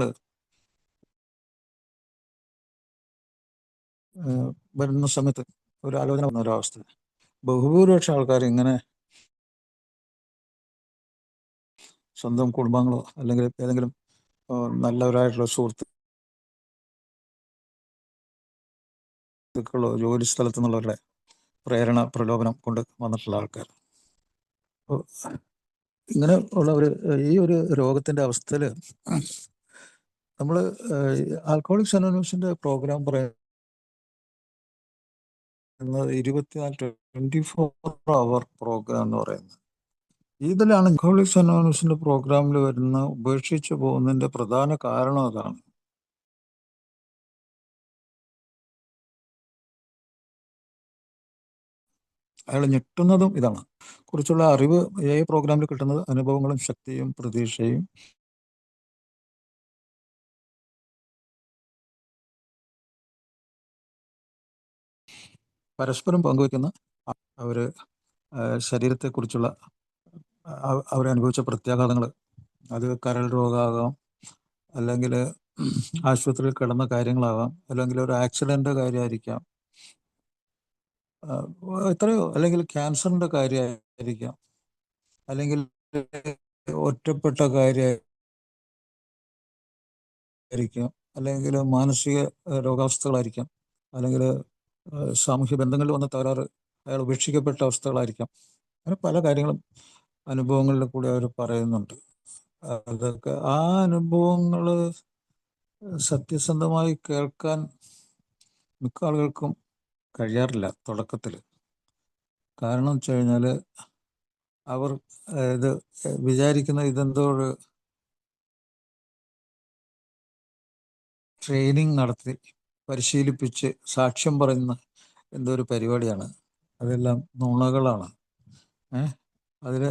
വരുന്ന സമയത്ത് ഒരു ആലോചന വന്ന ഒരവസ്ഥ, ബഹുഭൂരിപക്ഷം ആൾക്കാർ ഇങ്ങനെ സ്വന്തം കുടുംബാംഗങ്ങളോ അല്ലെങ്കിൽ ഏതെങ്കിലും നല്ലവരായിട്ടുള്ള സുഹൃത്തുക്കളോ ജോലി സ്ഥലത്തു നിന്നുള്ളവരുടെ പ്രലോഭനം കൊണ്ട് വന്നിട്ടുള്ള ആൾക്കാർ. അപ്പോൾ ഇങ്ങനെ ഉള്ള ഈ ഒരു രോഗത്തിൻ്റെ അവസ്ഥയിൽ നമ്മൾ ആൽക്കഹോളിക്സ് അനോണിമസിൻ്റെ പ്രോഗ്രാം പറയുന്നത് 24 പ്രോഗ്രാം എന്ന് പറയുന്നത്. ഇതിലാണ് ആൽക്കഹോളിക്സ് അനോണിമസിൻ്റെ പ്രോഗ്രാമിൽ വരുന്ന ഉപേക്ഷിച്ച് പോകുന്നതിൻ്റെ പ്രധാന കാരണം അതാണ്. അയാൾ ഞെട്ടുന്നതും ഇതാണ്. കുറിച്ചുള്ള അറിവ് പ്രോഗ്രാമിൽ കിട്ടുന്നത് അനുഭവങ്ങളും ശക്തിയും പ്രതീക്ഷയും പരസ്പരം പങ്കുവയ്ക്കുന്ന അവർ ശരീരത്തെക്കുറിച്ചുള്ള അവരനുഭവിച്ച പ്രത്യാഘാതങ്ങൾ, അത് കരൾ രോഗമാകാം, അല്ലെങ്കിൽ ആശുപത്രിയിൽ കിടന്ന കാര്യങ്ങളാകാം, അല്ലെങ്കിൽ ഒരു ആക്സിഡൻ്റ് കാര്യമായിരിക്കാം, എത്രയോ, അല്ലെങ്കിൽ ക്യാൻസറിൻ്റെ കാര്യമായിരിക്കാം, അല്ലെങ്കിൽ ഒറ്റപ്പെട്ട കാര്യമായിരിക്കാം, അല്ലെങ്കിൽ മാനസിക രോഗാവസ്ഥകളായിരിക്കാം, അല്ലെങ്കിൽ സാമൂഹ്യ ബന്ധങ്ങളിൽ വന്ന തകരാറ്, അയാൾ ഉപേക്ഷിക്കപ്പെട്ട അവസ്ഥകളായിരിക്കാം. അങ്ങനെ പല കാര്യങ്ങളും അനുഭവങ്ങളിൽ കൂടി അവർ പറയുന്നുണ്ട്. അതൊക്കെ ആ അനുഭവങ്ങൾ സത്യസന്ധമായി കേൾക്കാൻ മിക്ക ആളുകൾക്കും കഴിയാറില്ല തുടക്കത്തിൽ. കാരണം വെച്ച് കഴിഞ്ഞാൽ അവർ ഇത് വിചാരിക്കുന്ന ഇതെന്തോ ഒരു ട്രെയിനിങ് നടത്തി പരിശീലിപ്പിച്ച് സാക്ഷ്യം പറയുന്ന എന്തോ ഒരു പരിപാടിയാണ്. അതെല്ലാം നുണകളാണ്, അതിൽ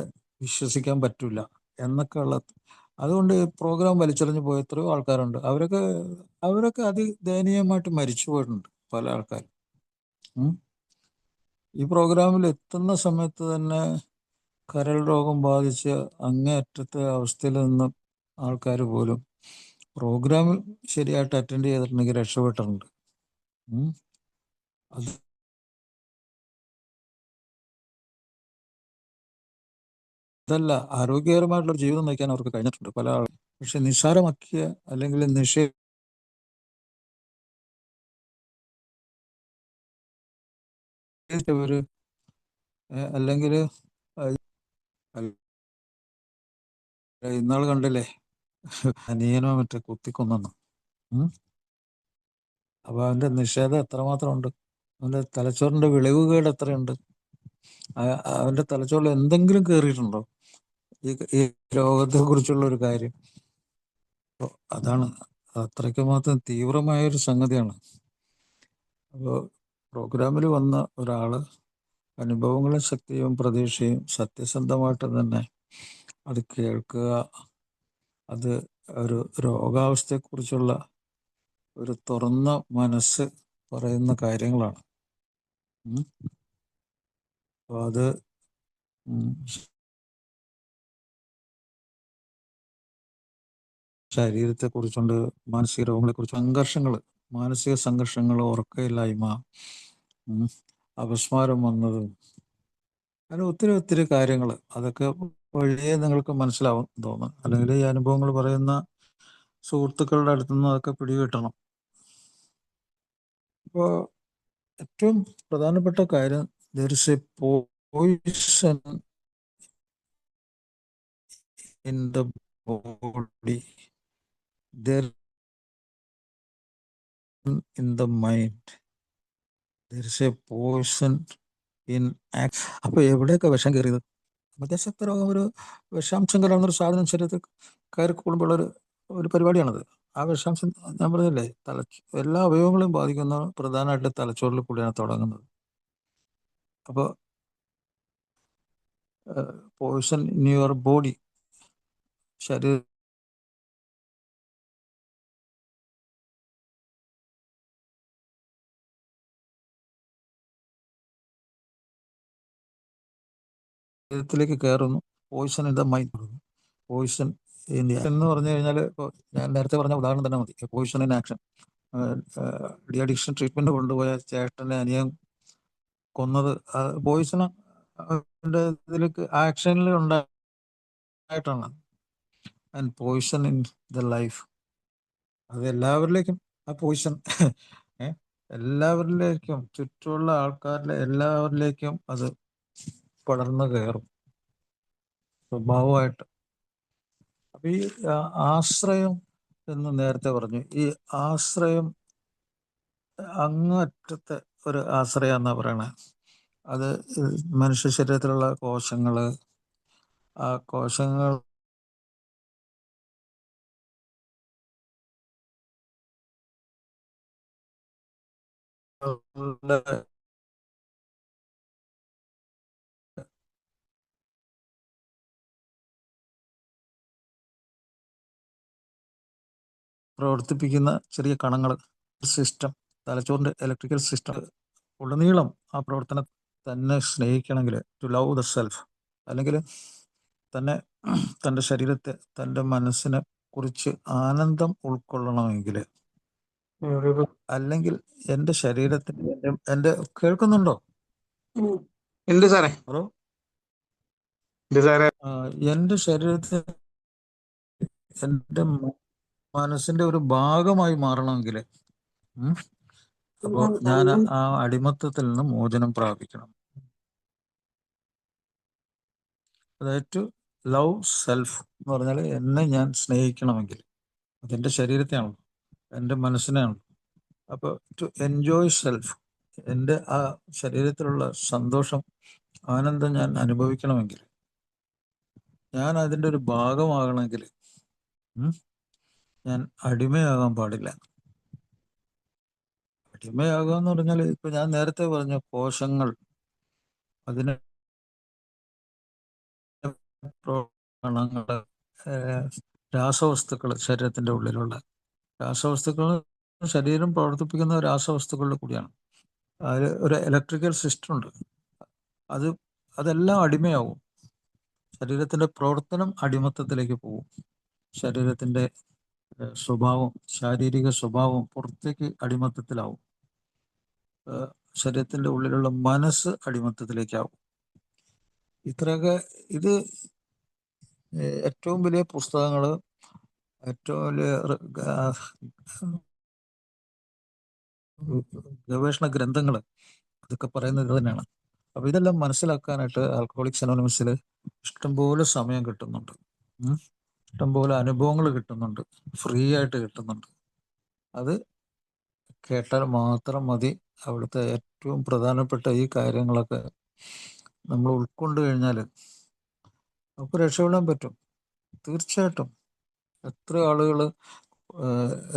വിശ്വസിക്കാൻ പറ്റില്ല എന്നൊക്കെ ഉള്ള. അതുകൊണ്ട് പ്രോഗ്രാം വലിച്ചെറിഞ്ഞു പോയ എത്രയോ ആൾക്കാരുണ്ട്. അവരൊക്കെ അതിദയനീയമായിട്ട് മരിച്ചു പോയിട്ടുണ്ട് പല ആൾക്കാരും. ഈ പ്രോഗ്രാമിൽ എത്തുന്ന സമയത്ത് തന്നെ കരൾ രോഗം ബാധിച്ച് അങ്ങേയറ്റത്തെ അവസ്ഥയിൽ നിന്ന് ആൾക്കാർ പോലും പ്രോഗ്രാമിൽ ശരിയായിട്ട് അറ്റൻഡ് ചെയ്തിട്ടുണ്ടെങ്കിൽ രക്ഷപ്പെട്ടിട്ടുണ്ട്. അതല്ല, ആരോഗ്യകരമായിട്ടുള്ള ജീവിതം നയിക്കാൻ അവർക്ക് കഴിഞ്ഞിട്ടുണ്ട് പല ആളും. പക്ഷെ നിസ്സാരമാക്കിയ അല്ലെങ്കിൽ നിഷേധിച്ചവര്, അല്ലെങ്കിൽ ഇന്നാൾ കണ്ടില്ലേ അനിയനോ മറ്റേ കുത്തിക്കൊന്നു. അപ്പൊ അവന്റെ നിഷേധം എത്രമാത്രം ഉണ്ട്, അവന്റെ തലച്ചോറിന്റെ വിളവുകേട് എത്രയുണ്ട്, അവന്റെ തലച്ചോറിൽ എന്തെങ്കിലും കയറിയിട്ടുണ്ടോ ഈ രോഗത്തെ കുറിച്ചുള്ള ഒരു കാര്യം. അതാണ്, അത്രയ്ക്ക് മാത്രം തീവ്രമായൊരു സംഗതിയാണ്. അപ്പോൾ പ്രോഗ്രാമിൽ വന്ന ഒരാള് അനുഭവങ്ങളും ശക്തിയും പ്രതീക്ഷയും സത്യസന്ധമായിട്ട് തന്നെ അത് കേൾക്കുക, അത് ഒരു രോഗാവസ്ഥയെക്കുറിച്ചുള്ള ഒരു തുറന്ന മനസ്സ് പറയുന്ന കാര്യങ്ങളാണ്. അപ്പോൾ അത് ശരീരത്തെക്കുറിച്ചുണ്ട്, മാനസിക രോഗങ്ങളെക്കുറിച്ച്, മാനസിക സംഘർഷങ്ങൾ, ഉറക്കമില്ലായ്മ, അപസ്മാരം വന്നത്, അങ്ങനെ ഒത്തിരി ഒത്തിരി കാര്യങ്ങൾ. അതൊക്കെ വഴിയേ നിങ്ങൾക്ക് മനസ്സിലാവും തോന്നുന്നു. അല്ലെങ്കിൽ ഈ അനുഭവങ്ങൾ പറയുന്ന സുഹൃത്തുക്കളുടെ അടുത്തുനിന്ന് അതൊക്കെ പിടികിട്ടണം. ഇപ്പോൾ ഏറ്റവും പ്രധാനപ്പെട്ട കാര്യം, there is a poison in the body, there in the mind, there is a poison in act. അപ്പൊ എവിടെയൊക്കെ വിഷം കയറിയത്? മദ്യാസക്ത രോഗം ഒരു വിഷാംശം കലർന്നൊരു സാധനം ശരീരത്തിൽ കയറി കൂടുമ്പോഴുള്ളൊരു ഒരു പരിപാടിയാണത്. ആ വിഷാംശം ഞാൻ പറഞ്ഞില്ലേ, എല്ലാ അവയവങ്ങളെയും ബാധിക്കുന്ന പ്രധാനമായിട്ട് തലച്ചോറിൽ കൂടിയാണ് തുടങ്ങുന്നത്. അപ്പോൾ പോയിസൺ ഇൻ യുവർ ബോഡി, ശരീരത്തിലേക്ക് കയറുന്നു. Poison in the mind, poison എന്ന് പറഞ്ഞു കഴിഞ്ഞാൽ, ഇപ്പോൾ ഞാൻ നേരത്തെ പറഞ്ഞ ഉദാഹരണം തന്നെ മതി. Poison in action. De addiction treatment കൊണ്ടുപോയ ചേട്ടനെ അനിയൻ കൊന്നത് പോയിസൺ ഇതിലേക്ക് ആക്ഷനിൽ ഉണ്ടായിട്ടാണ്. And poison in the life, അത് എല്ലാവരിലേക്കും ആ പോയിസൺ എല്ലാവരിലേക്കും, ചുറ്റുമുള്ള ആൾക്കാരിലെ എല്ലാവരിലേക്കും അത് പടർന്നു കയറും സ്വഭാവമായിട്ട്. അപ്പൊ ഈ ആശ്രയം എന്ന് നേരത്തെ പറഞ്ഞു, ഈ ആശ്രയം അങ്ങറ്റത്തെ ഒരു ആശ്രയം എന്നാ പറയണേ. അത് മനുഷ്യ ശരീരത്തിലുള്ള കോശങ്ങള്, ആ കോശങ്ങൾ പ്രവർത്തിപ്പിക്കുന്ന ചെറിയ കണങ്ങൾ, സിസ്റ്റം, തലച്ചോറിന്റെ ഇലക്ട്രിക്കൽ സിസ്റ്റം ഉടനീളം ആ പ്രവർത്തനം തന്നെ സ്നേഹിക്കണമെങ്കിൽ, ടു ലവ് ദ സെൽഫ്, അല്ലെങ്കിൽ തന്നെ തൻ്റെ ശരീരത്തെ, തൻ്റെ മനസ്സിനെ കുറിച്ച് ആനന്ദം ഉൾക്കൊള്ളണമെങ്കിൽ, അല്ലെങ്കിൽ എൻ്റെ ശരീരത്തിന് എൻ്റെ കേൾക്കുന്നുണ്ടോ? ഉണ്ട് സാറേ. ഹലോ, ഉണ്ട് സാറേ. എൻ്റെ ശരീരത്തിന് എൻ്റെ മനസ്സിന്റെ ഒരു ഭാഗമായി മാറണമെങ്കിൽ, അപ്പോൾ ഞാൻ ആ അടിമത്തത്തിൽ നിന്ന് മോചനം പ്രാപിക്കണം. അതായത് ടു ലവ് സെൽഫ് എന്ന് പറഞ്ഞാൽ എന്നെ ഞാൻ സ്നേഹിക്കണമെങ്കിൽ, അതെൻ്റെ ശരീരത്തെയാണല്ലോ, എൻ്റെ മനസ്സിനെയാണല്ലോ. അപ്പോൾ ടു എൻജോയ് സെൽഫ്, എൻ്റെ ആ ശരീരത്തിലുള്ള സന്തോഷം, ആനന്ദം ഞാൻ അനുഭവിക്കണമെങ്കിൽ, ഞാൻ അതിൻ്റെ ഒരു ഭാഗമാകണമെങ്കിൽ ഞാൻ അടിമയാകാൻ പാടില്ല. അടിമയാകുക എന്ന് പറഞ്ഞാൽ, ഇപ്പൊ ഞാൻ നേരത്തെ പറഞ്ഞ കോശങ്ങൾ, അതിന് കണങ്ങള്, രാസവസ്തുക്കൾ, ശരീരത്തിന്റെ ഉള്ളിലുള്ള രാസവസ്തുക്കൾ, ശരീരം പ്രവർത്തിപ്പിക്കുന്ന രാസവസ്തുക്കളുടെ കൂടിയാണ്. അതിൽ ഒരു ഇലക്ട്രിക്കൽ സിസ്റ്റം ഉണ്ട്. അതെല്ലാം അടിമയാവും. ശരീരത്തിന്റെ പ്രവർത്തനം അടിമത്തത്തിലേക്ക് പോകും. ശരീരത്തിന്റെ സ്വഭാവം, ശാരീരിക സ്വഭാവം പുറത്തേക്ക് അടിമത്തത്തിലാവും. ശരീരത്തിന്റെ ഉള്ളിലുള്ള മനസ്സ് അടിമത്തത്തിലേക്കാവും. ഇത്രയൊക്കെ ഇത് ഏറ്റവും വലിയ പുസ്തകങ്ങള്, ഏറ്റവും വലിയ ഗവേഷണ ഗ്രന്ഥങ്ങള്, അതൊക്കെ പറയുന്നത് ഇത് തന്നെയാണ്. അപ്പൊ ഇതെല്ലാം മനസ്സിലാക്കാനായിട്ട് ആൽക്കഹോളിക്സ് അനോണിമസിൽ ഇഷ്ടംപോലെ സമയം കിട്ടുന്നുണ്ട്, ഇഷ്ടംപോലെ അനുഭവങ്ങൾ കിട്ടുന്നുണ്ട്, ഫ്രീ ആയിട്ട് കിട്ടുന്നുണ്ട്. അത് കേട്ടാൽ മാത്രം മതി. അവിടുത്തെ ഏറ്റവും പ്രധാനപ്പെട്ട ഈ കാര്യങ്ങളൊക്കെ നമ്മൾ ഉൾക്കൊണ്ടു കഴിഞ്ഞാൽ നമുക്ക് രക്ഷപ്പെടാൻ പറ്റും. തീർച്ചയായിട്ടും എത്ര ആളുകൾ,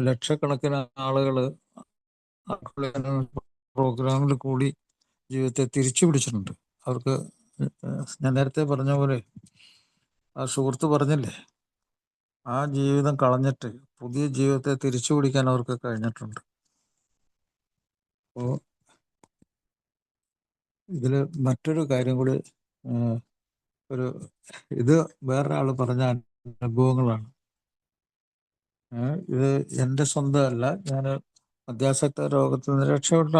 ലക്ഷക്കണക്കിന് ആളുകൾ പ്രോഗ്രാമിൽ കൂടി ജീവിതത്തെ തിരിച്ചു പിടിച്ചിട്ടുണ്ട്. അവർക്ക് ഞാൻ നേരത്തെ പറഞ്ഞ പോലെ ആ സുഹൃത്ത് പറഞ്ഞില്ലേ, ആ ജീവിതം കളഞ്ഞിട്ട് പുതിയ ജീവിതത്തെ തിരിച്ചു പിടിക്കാൻ അവർക്ക് കഴിഞ്ഞിട്ടുണ്ട്. അപ്പോൾ ഇതിൽ മറ്റൊരു കാര്യം കൂടി, ഒരു ഇത് വേറൊരാൾ പറഞ്ഞ അനുഭവങ്ങളാണ്. ഇത് എൻ്റെ സ്വന്തമല്ല. ഞാൻ മദ്യാസക്ത രോഗത്തിൽ നിന്ന് രക്ഷപ്പെട്ട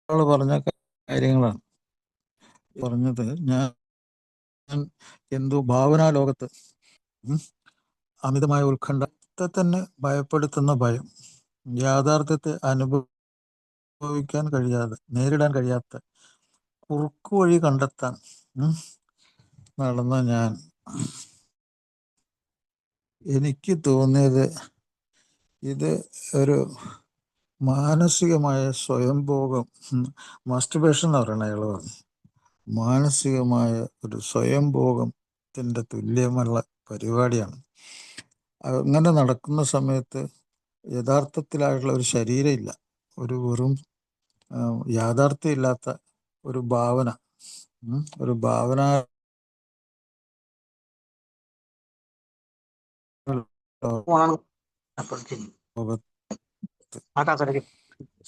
ആൾ പറഞ്ഞ കാര്യങ്ങളാണ് പറഞ്ഞത്. ഞാൻ എന്തോ ഭാവനാ ലോകത്ത് അമിതമായ ഉത്കണ്ഠത്തെ തന്നെ ഭയപ്പെടുത്തുന്ന ഭയം, യാഥാർത്ഥ്യത്തെ അനുഭവിക്കാൻ കഴിയാതെ, നേരിടാൻ കഴിയാത്ത കുറുക്കു വഴി കണ്ടെത്താൻ നടന്ന ഞാൻ, എനിക്ക് തോന്നിയത് ഇത് ഒരു മാനസികമായ സ്വയംഭോഗം, മാസ്റ്റർബേഷൻ എന്ന് പറയണ അയാൾ പറഞ്ഞു, മാനസികമായ ഒരു സ്വയംഭോഗത്തിൻ്റെ തുല്യമുള്ള പരിപാടിയാണ്. അങ്ങനെ നടക്കുന്ന സമയത്ത് യഥാർത്ഥത്തിലായിട്ടുള്ള ഒരു ശരീരമില്ല, ഒരു വെറും യാഥാർത്ഥ്യമില്ലാത്ത ഒരു ഭാവന, ഒരു ഭാവന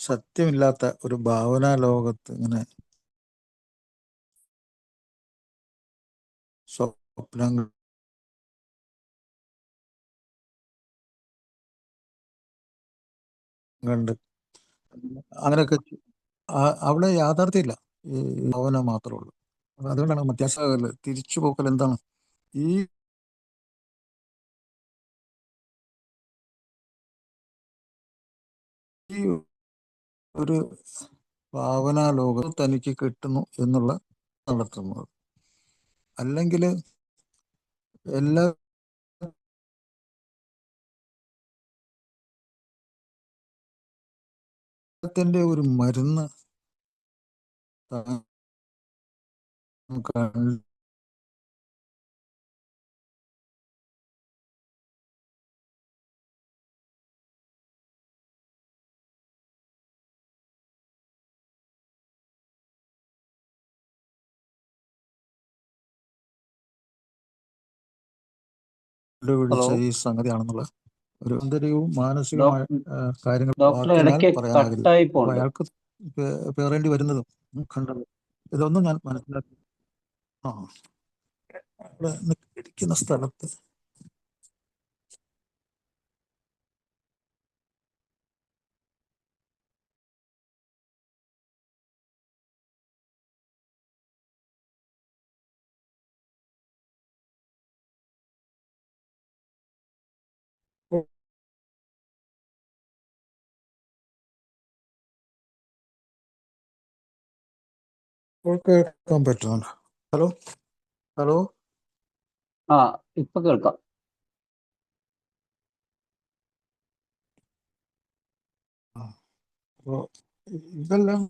സത്യമില്ലാത്ത ഒരു ഭാവനാ ലോകത്ത് ഇങ്ങനെ സ്വപ്നങ്ങൾ കണ്ട് അങ്ങനെയൊക്കെ അവിടെ യാഥാർത്ഥ്യമില്ല, ഈ ഭാവന മാത്രമേ ഉള്ളൂ. അതുകൊണ്ടാണ് മധ്യാസകൽ തിരിച്ചു പോക്കൽ എന്താണ്, ഈ ഒരു ഭാവനാ ലോകം തനിക്ക് കിട്ടുന്നു എന്നുള്ള നടത്തുന്നത്. അല്ലെങ്കിൽ എല്ലാത്തിൻ്റെ ഒരു മരുന്ന് കണ്ടുപിടിച്ച ഈ സംഗതിയാണെന്നുള്ള ഒരു ആന്തരികവും മാനസികമായ കാര്യങ്ങൾ ഡോക്ടറെ വാക്കിനാൽ ഇടയ്ക്ക് പറയാൻ കട്ടായി അപ്പൊ പോണ്ട്. അയാൾക്ക് പേറേണ്ടി വരുന്നതും കണ്ടത് ഇതൊന്നും ഞാൻ മനസ്സിലാക്കി. അവിടെ ഇരിക്കുന്ന സ്ഥലത്ത് കേൾക്കാൻ പറ്റുന്നുണ്ട്. ഹലോ ഹലോ ആ ഇപ്പൊ കേൾക്കാം. അപ്പോ ഇതെല്ലാം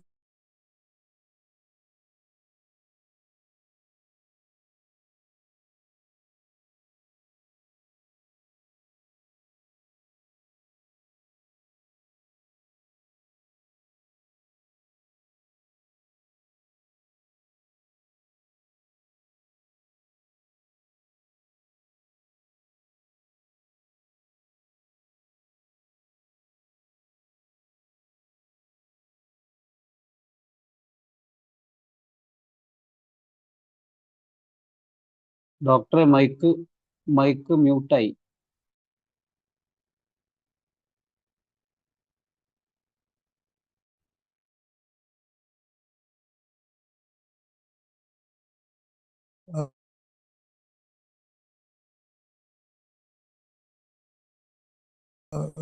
ഡോക്ടറെ മൈക്ക് മ്യൂട്ടായി.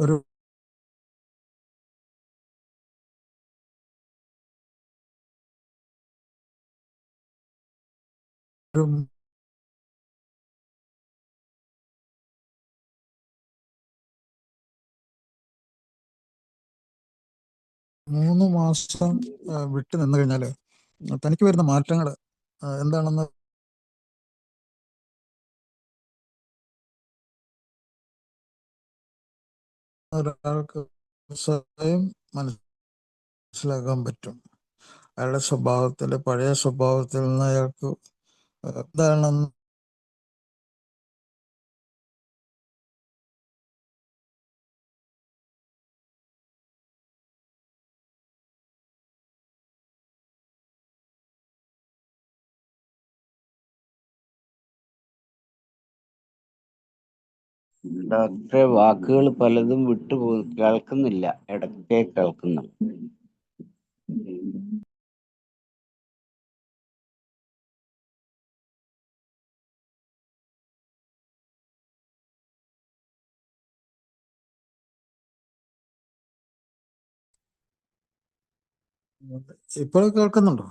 ഒരു ഒരു 3 മാസം വിട്ടു നിന്ന് കഴിഞ്ഞാൽ തനിക്ക് വരുന്ന മാറ്റങ്ങൾ എന്താണെന്ന് ഒരാൾക്ക് സ്വയം മനസ്സിലാക്കാൻ പറ്റും. അയാളുടെ സ്വഭാവത്തിൻ്റെ പഴയ സ്വഭാവത്തിൽ നിന്ന് അയാൾക്ക് എന്താണെന്ന് ഡോക്ടറെ, വാക്കുകൾ പലതും കേൾക്കുന്നില്ല, ഇടയ്ക്കേ കേൾക്കുന്നു. ഇപ്പോൾ കേൾക്കുന്നുണ്ടോ?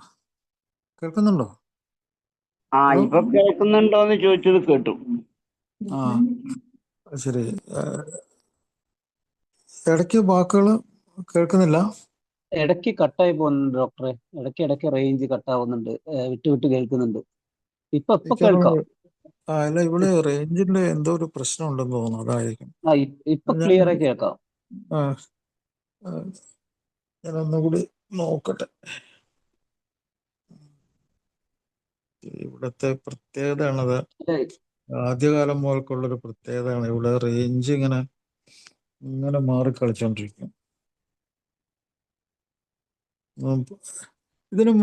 ആ, ഹലോ? ഇപ്പൊ കേൾക്കുന്നുണ്ടോന്ന് ചോദിച്ചത് കേട്ടു. ആ ശരി. ഇടയ്ക്ക് വാക്കുകൾ കേൾക്കുന്നില്ല. ഇടയ്ക്ക് കട്ടായി പോകുന്നുണ്ട് ഡോക്ടറെ. ഇടയ്ക്ക് റേഞ്ച് കട്ടാവുന്നുണ്ട്, വിട്ട് കേൾക്കുന്നുണ്ട്. ഇപ്പൊ കേൾക്കാം. അല്ല, ഇവിടെ റേഞ്ചിന്റെ എന്തോ ഒരു പ്രശ്നം ഉണ്ടെന്ന് തോന്നുന്നു, അതായിരിക്കും. ഇപ്പൊ ഞാൻ ക്ലിയർ ആയി കേൾക്കാം. ആ, ഞാനൊന്നുകൂടി നോക്കട്ടെ. ഇവിടുത്തെ പ്രത്യേകതയാണത്. ആദ്യകാലം മുതൽക്കുള്ളൊരു പ്രത്യേകതയാണ്. ഇവിടെ റേഞ്ച് ഇങ്ങനെ മാറി കളിച്ചോണ്ടിരിക്കും. ഇതിന്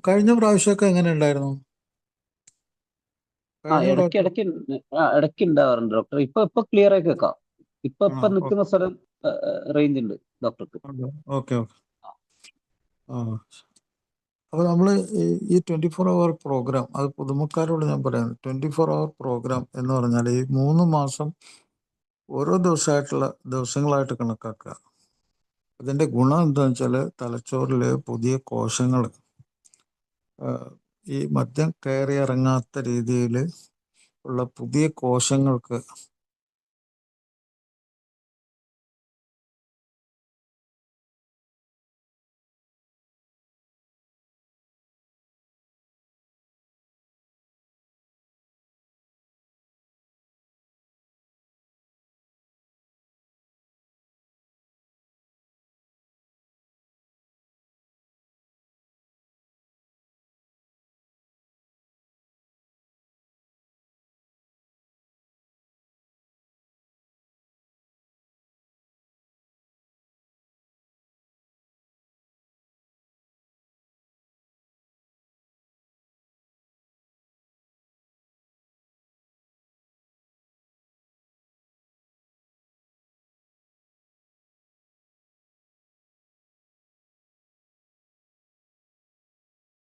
കഴിഞ്ഞ പ്രാവശ്യമൊക്കെ എങ്ങനെ ഉണ്ടായിരുന്നു? ഇടയ്ക്ക് ഉണ്ടാവാറുണ്ട് ഡോക്ടർ. ഇപ്പൊ ക്ലിയർ ആയി കേൾക്കാം. ഇപ്പൊ നിൽക്കുന്ന സ്ഥലം റേഞ്ച് ഉണ്ട് ഡോക്ടർക്ക്. ഓക്കെ. ആ, അപ്പോൾ നമ്മൾ ഈ 24 hour പ്രോഗ്രാം, അത് പുതുമക്കാരോട് ഞാൻ പറയാം. 24 hour പ്രോഗ്രാം എന്ന് പറഞ്ഞാൽ ഈ 3 മാസം ഓരോ ദിവസങ്ങളായിട്ട് കണക്കാക്കുക. അതിൻ്റെ ഗുണം എന്താണെന്ന് വെച്ചാൽ തലച്ചോറിൽ പുതിയ കോശങ്ങൾ, ഈ മദ്യം കയറി ഇറങ്ങാത്ത രീതിയിൽ ഉള്ള പുതിയ കോശങ്ങൾക്ക്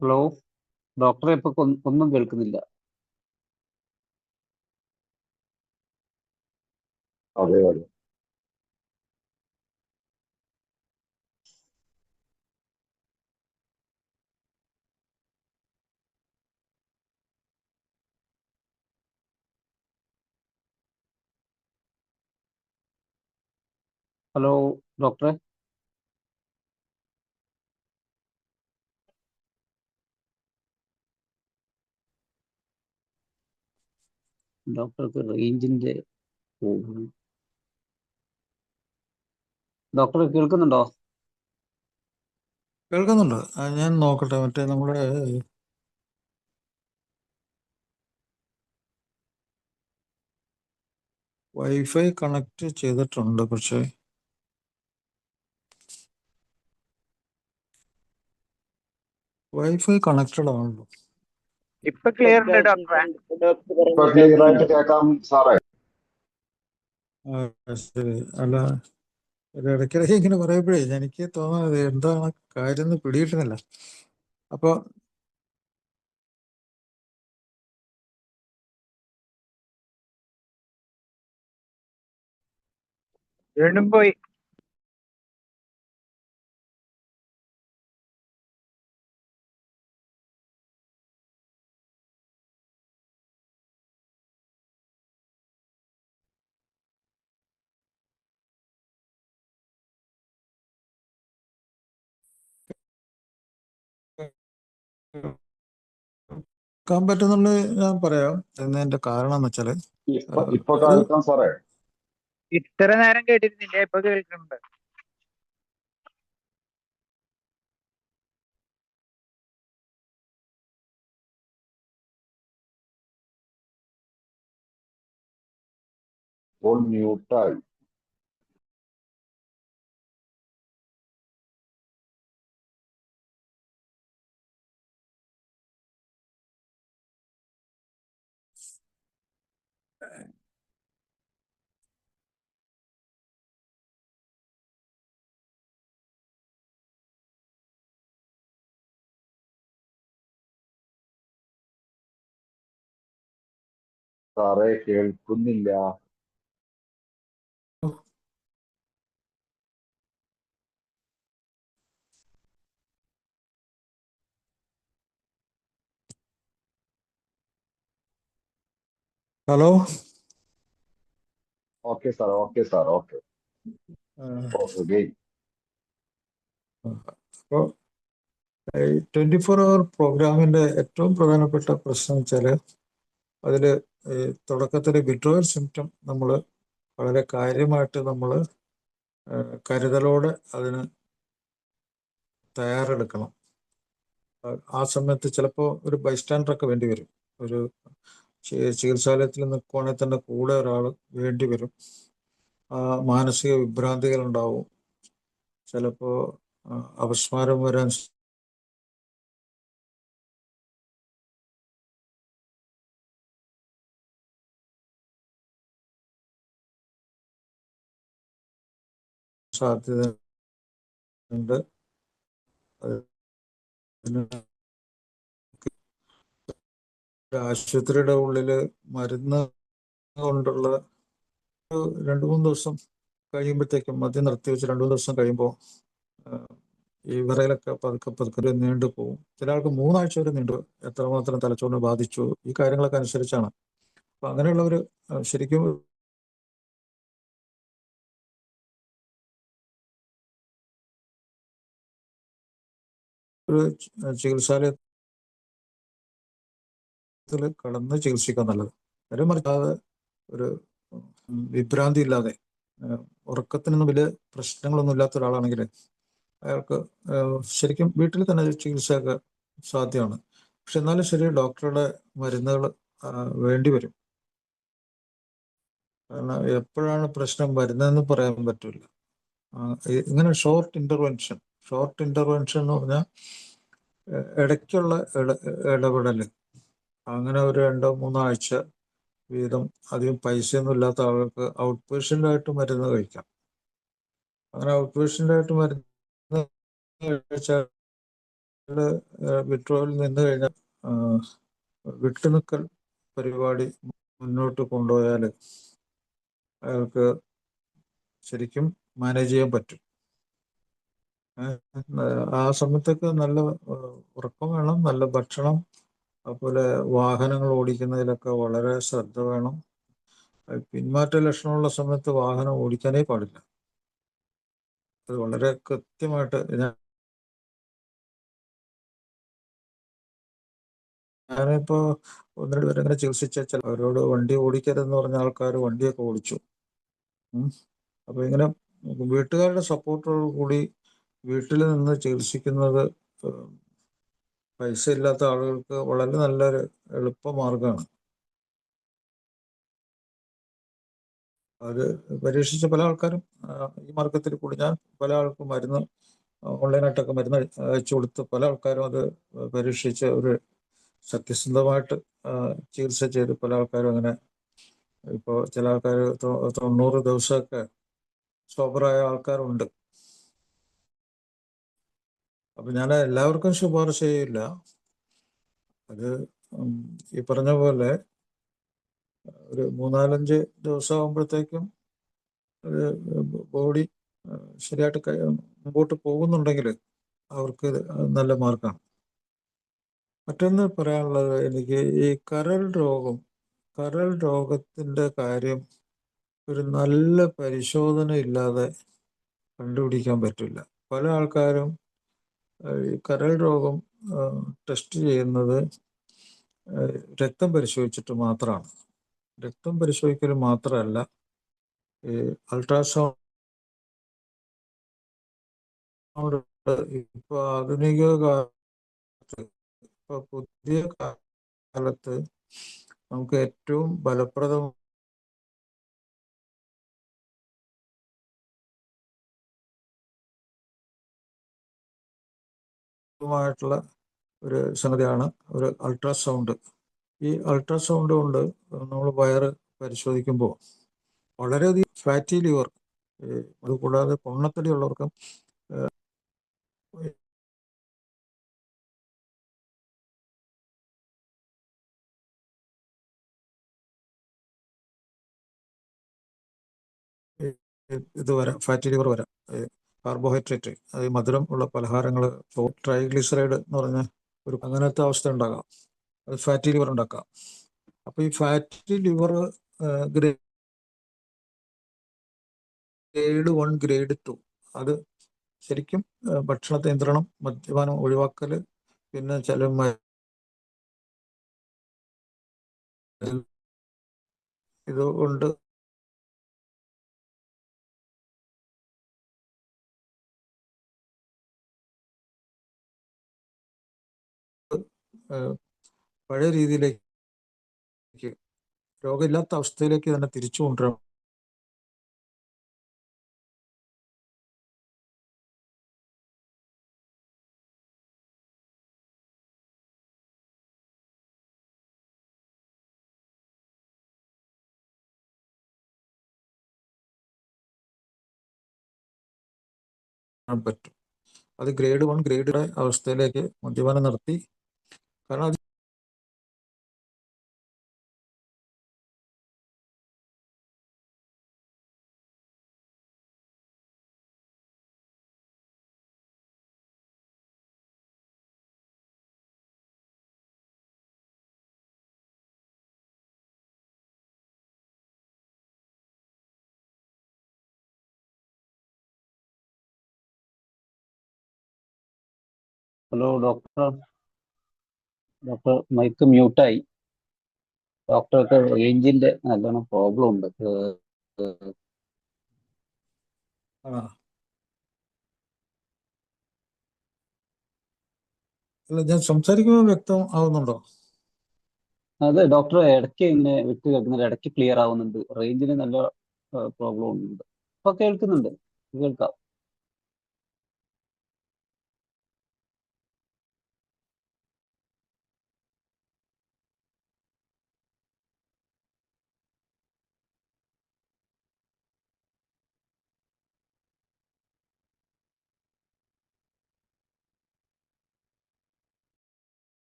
ഹലോ ഡോക്ടറെ, ഇപ്പൊ ഒന്നും കേൾക്കുന്നില്ല. അതെ. ഹലോ ഡോക്ടറെ. ഡോക്ടർക്ക് റേഞ്ചിന്റെ ഡോക്ടർ കേൾക്കുന്നുണ്ടോ? കേൾക്കുന്നുണ്ട്. ഞാൻ നോക്കട്ടെ. മറ്റേ നമ്മുടെ വൈഫൈ കണക്ട് ചെയ്തിട്ടുണ്ട്, പക്ഷേ വൈഫൈ കണക്റ്റഡ് ആണല്ലോ. ഇപ്പൊ ക്ലിയർ ഉണ്ട് ഡോക്ടറെ. ഇപ്പൊ ക്ലിയർ ആയിട്ട് കേൾക്കാം സാറേ. ശരി. അല്ല, ഇടയ്ക്കിടയ്ക്ക് ഇങ്ങനെ പറയുമ്പോഴേ എനിക്ക് തോന്നുന്നത് എന്താണ് കാര്യം എന്ന് പിടികിട്ടുന്നില്ല. അപ്പോൾ വീണ്ടും പോയി. കേൾക്കാൻ പറ്റുന്നുള്ളത് ഞാൻ പറയാം. എന്നതിന്റെ കാരണം എന്ന് വെച്ചാല് ഇപ്പൊ ഒരു കേൾക്കാം സാറേ. ഇത്ര നേരം കേട്ടിരുന്നില്ല, ഇപ്പൊ കേൾക്കുന്നുണ്ട്. ഇപ്പോൾ മ്യൂട്ടായി. സാറേ കേൾക്കുന്നില്ല. Hello. Okay sir, okay sir, okay. Okay. അപ്പോൾ 24 hour പ്രോഗ്രാമിന്റെ ഏറ്റവും പ്രധാനപ്പെട്ട പ്രശ്നം വെച്ചാല് അതില് തുടക്കത്തില് വിഡ്രോവൽ സിംറ്റം നമ്മൾ വളരെ കാര്യമായിട്ട് നമ്മൾ കരുതലോടെ അതിന് തയ്യാറെടുക്കണം. ആ സമയത്ത് ചിലപ്പോൾ ഒരു ബൈസ്റ്റാൻഡർ ഒക്കെ വേണ്ടി വരും. ഒരു ചികിത്സാലയത്തിൽ നിൽക്കുവാണെങ്കിൽ തന്നെ കൂടെ ഒരാൾ വേണ്ടി വരും. മാനസിക വിഭ്രാന്തികൾ ഉണ്ടാവും. ചിലപ്പോൾ അപസ്മാരം വരാൻ സാധ്യത ഉണ്ട്. ആശുപത്രിയുടെ ഉള്ളില് മരുന്ന് കൊണ്ടുള്ള 2-3 ദിവസം കഴിയുമ്പോഴത്തേക്കും മദ്യം നിർത്തി വെച്ച് 2-3 ദിവസം കഴിയുമ്പോൾ ഈ വിറയലൊക്കെ പതുക്കെ നീണ്ടു പോകും. ചില ആൾക്ക് 3 ആഴ്ച വരെ നീണ്ടു. എത്രമാത്രം തലച്ചോറിനെ ബാധിച്ചു, ഈ കാര്യങ്ങളൊക്കെ അനുസരിച്ചാണ്. അപ്പൊ അങ്ങനെയുള്ളവർ ശരിക്കും ഒരു ചികിത്സാലയത്തിൽ കടന്ന് ചികിത്സിക്കാൻ നല്ലത്. കാര്യം മറിക്കാതെ ഒരു വിഭ്രാന്തി ഇല്ലാതെ ഉറക്കത്തിനൊന്നും വലിയ പ്രശ്നങ്ങളൊന്നും ഇല്ലാത്ത ഒരാളാണെങ്കിൽ അയാൾക്ക് ശരിക്കും വീട്ടിൽ തന്നെ ചികിത്സയൊക്കെ സാധ്യമാണ്. പക്ഷെ എന്നാലും ശരി, ഡോക്ടറുടെ മരുന്നുകൾ വേണ്ടി വരും. കാരണം എപ്പോഴാണ് പ്രശ്നം വരുന്നതെന്ന് പറയാൻ പറ്റില്ല. ഇങ്ങനെ ഷോർട്ട് ഇന്റർവെൻഷൻ എന്ന് പറഞ്ഞാൽ ഇടയ്ക്കുള്ള ഇടപെടൽ. അങ്ങനെ ഒരു 2-3 ആഴ്ച വീതം അധികം പൈസയൊന്നും ഇല്ലാത്ത ആളുകൾക്ക് ഔട്ട് പേഷ്യൻ്റായിട്ട് മരുന്ന് കഴിക്കാം. അങ്ങനെ ഔട്ട് പേഷ്യൻ്റായിട്ട് മരുന്ന് കഴിച്ചാൽ വിഡ്രോവൽ നിന്ന് കഴിഞ്ഞാൽ വിട്ടുനിൽക്കൽ പരിപാടി മുന്നോട്ട് കൊണ്ടുപോയാൽ അയാൾക്ക് ശരിക്കും മാനേജ് ചെയ്യാൻ പറ്റും. ആ സമയത്തൊക്കെ നല്ല ഉറക്കം വേണം, നല്ല ഭക്ഷണം, അതുപോലെ വാഹനങ്ങൾ ഓടിക്കുന്നതിലൊക്കെ വളരെ ശ്രദ്ധ വേണം. പിന്മാറ്റ ലക്ഷണമുള്ള സമയത്ത് വാഹനം ഓടിക്കാനേ പാടില്ല. അത് വളരെ കൃത്യമായിട്ട് ഞാനിപ്പോ 1-2 പേരെ ഇങ്ങനെ ചികിത്സിച്ച അവരോട് വണ്ടി ഓടിക്കരുതെന്ന് പറഞ്ഞ ആൾക്കാർ വണ്ടിയൊക്കെ ഓടിച്ചു. അപ്പൊ ഇങ്ങനെ വീട്ടുകാരുടെ സപ്പോർട്ടോടു കൂടി വീട്ടിൽ നിന്ന് ചികിത്സിക്കുന്നത് പൈസ ഇല്ലാത്ത ആളുകൾക്ക് വളരെ നല്ലൊരു എളുപ്പമാർഗമാണ്. അത് പരീക്ഷിച്ച പല ആൾക്കാരും ഈ മാർഗത്തിൽ കൂടി ഞാൻ പല ആൾക്കും മരുന്ന് ഓൺലൈനായിട്ടൊക്കെ മരുന്ന് അയച്ചു കൊടുത്ത് പല ആൾക്കാരും അത് പരീക്ഷിച്ച് ഒരു സത്യസന്ധമായിട്ട് ചികിത്സ ചെയ്ത് പല ആൾക്കാരും അങ്ങനെ ഇപ്പോൾ ചില ആൾക്കാർ 90 ദിവസമൊക്കെ സോബറായ ആൾക്കാരുണ്ട്. അപ്പൊ ഞാൻ എല്ലാവർക്കും ശുപാർശ ചെയ്യില്ല. അത് ഈ പറഞ്ഞ പോലെ ഒരു 3-4-5 ദിവസം ആകുമ്പോഴത്തേക്കും ബോഡി ശരിയായിട്ട് മുമ്പോട്ട് പോകുന്നുണ്ടെങ്കിൽ അവർക്ക് നല്ല മാർക്കാണ്. മറ്റൊന്ന് പറയാനുള്ളത്, എനിക്ക് ഈ കരൾ രോഗത്തിൻ്റെ കാര്യം ഒരു നല്ല പരിശോധന ഇല്ലാതെ കണ്ടുപിടിക്കാൻ പറ്റില്ല. പല ആൾക്കാരും ഈ കരൾ രോഗം ടെസ്റ്റ് ചെയ്യുന്നത് രക്തം പരിശോധിച്ചിട്ട് മാത്രമാണ്. രക്തം പരിശോധിക്കൽ മാത്രമല്ല, ഈ അൾട്രാസൗണ്ട് ഇപ്പോൾ ആധുനിക കാലത്ത്, ഇപ്പോൾ പുതിയ കാലത്ത് നമുക്ക് ഏറ്റവും ഫലപ്രദമായിട്ടുള്ള ഒരു സംഗതിയാണ് ഒരു അൾട്രാസൗണ്ട്. ഈ അൾട്രാസൗണ്ട് കൊണ്ട് നമ്മൾ വയറ് പരിശോധിക്കുമ്പോൾ വളരെയധികം ഫാറ്റി ലിവർ, അതുകൂടാതെ പൊണ്ണത്തടി ഉള്ളവർക്കും ഇത് വരാം, ഫാറ്റി ലിവർ വരാം. കാർബോഹൈഡ്രേറ്റ്, മധുരം ഉള്ള പലഹാരങ്ങൾ, ട്രൈഗ്ലിസറൈഡ് എന്ന് പറഞ്ഞ അങ്ങനത്തെ അവസ്ഥ ഉണ്ടാകാം. അത് ഫാറ്റി ലിവർ ഉണ്ടാക്കാം. അപ്പോൾ ഈ ഫാറ്റി ലിവർ ഗ്രേഡ് 1, ഗ്രേഡ് 2, അത് ശരിക്കും ഭക്ഷണ നിയന്ത്രണം, മദ്യപാനം ഒഴിവാക്കൽ, പിന്നെ ചില ഇതുകൊണ്ട് പഴയ രീതിയിലേക്ക്, രോഗമില്ലാത്ത അവസ്ഥയിലേക്ക് തന്നെ തിരിച്ചു കൊണ്ടുവരാൻ പറ്റും. അത് ഗ്രേഡ് 1, ഗ്രേഡ് അവസ്ഥയിലേക്ക് മദ്യപാനം നടത്തി. കാരണം അത് ഹലോ ഡോക്ടർ, മൈക്ക് മ്യൂട്ടായി. ഡോക്ടർക്ക് റേഞ്ചിന്റെ നല്ലോണം പ്രോബ്ലം ഉണ്ട്. അല്ല, ഞാൻ സംസാരിക്കുമ്പോൾ വ്യക്തം ആവുന്നുണ്ടോ? അത് ഡോക്ടർ ഇടയ്ക്ക് ഇങ്ങനെ വിട്ട് കേൾക്കുന്നുണ്ട്, ഇടയ്ക്ക് ക്ലിയർ ആവുന്നുണ്ട്. റേഞ്ചിന് നല്ല പ്രോബ്ലം ഉണ്ട്. ഇപ്പൊ കേൾക്കുന്നുണ്ട്, കേൾക്കാം.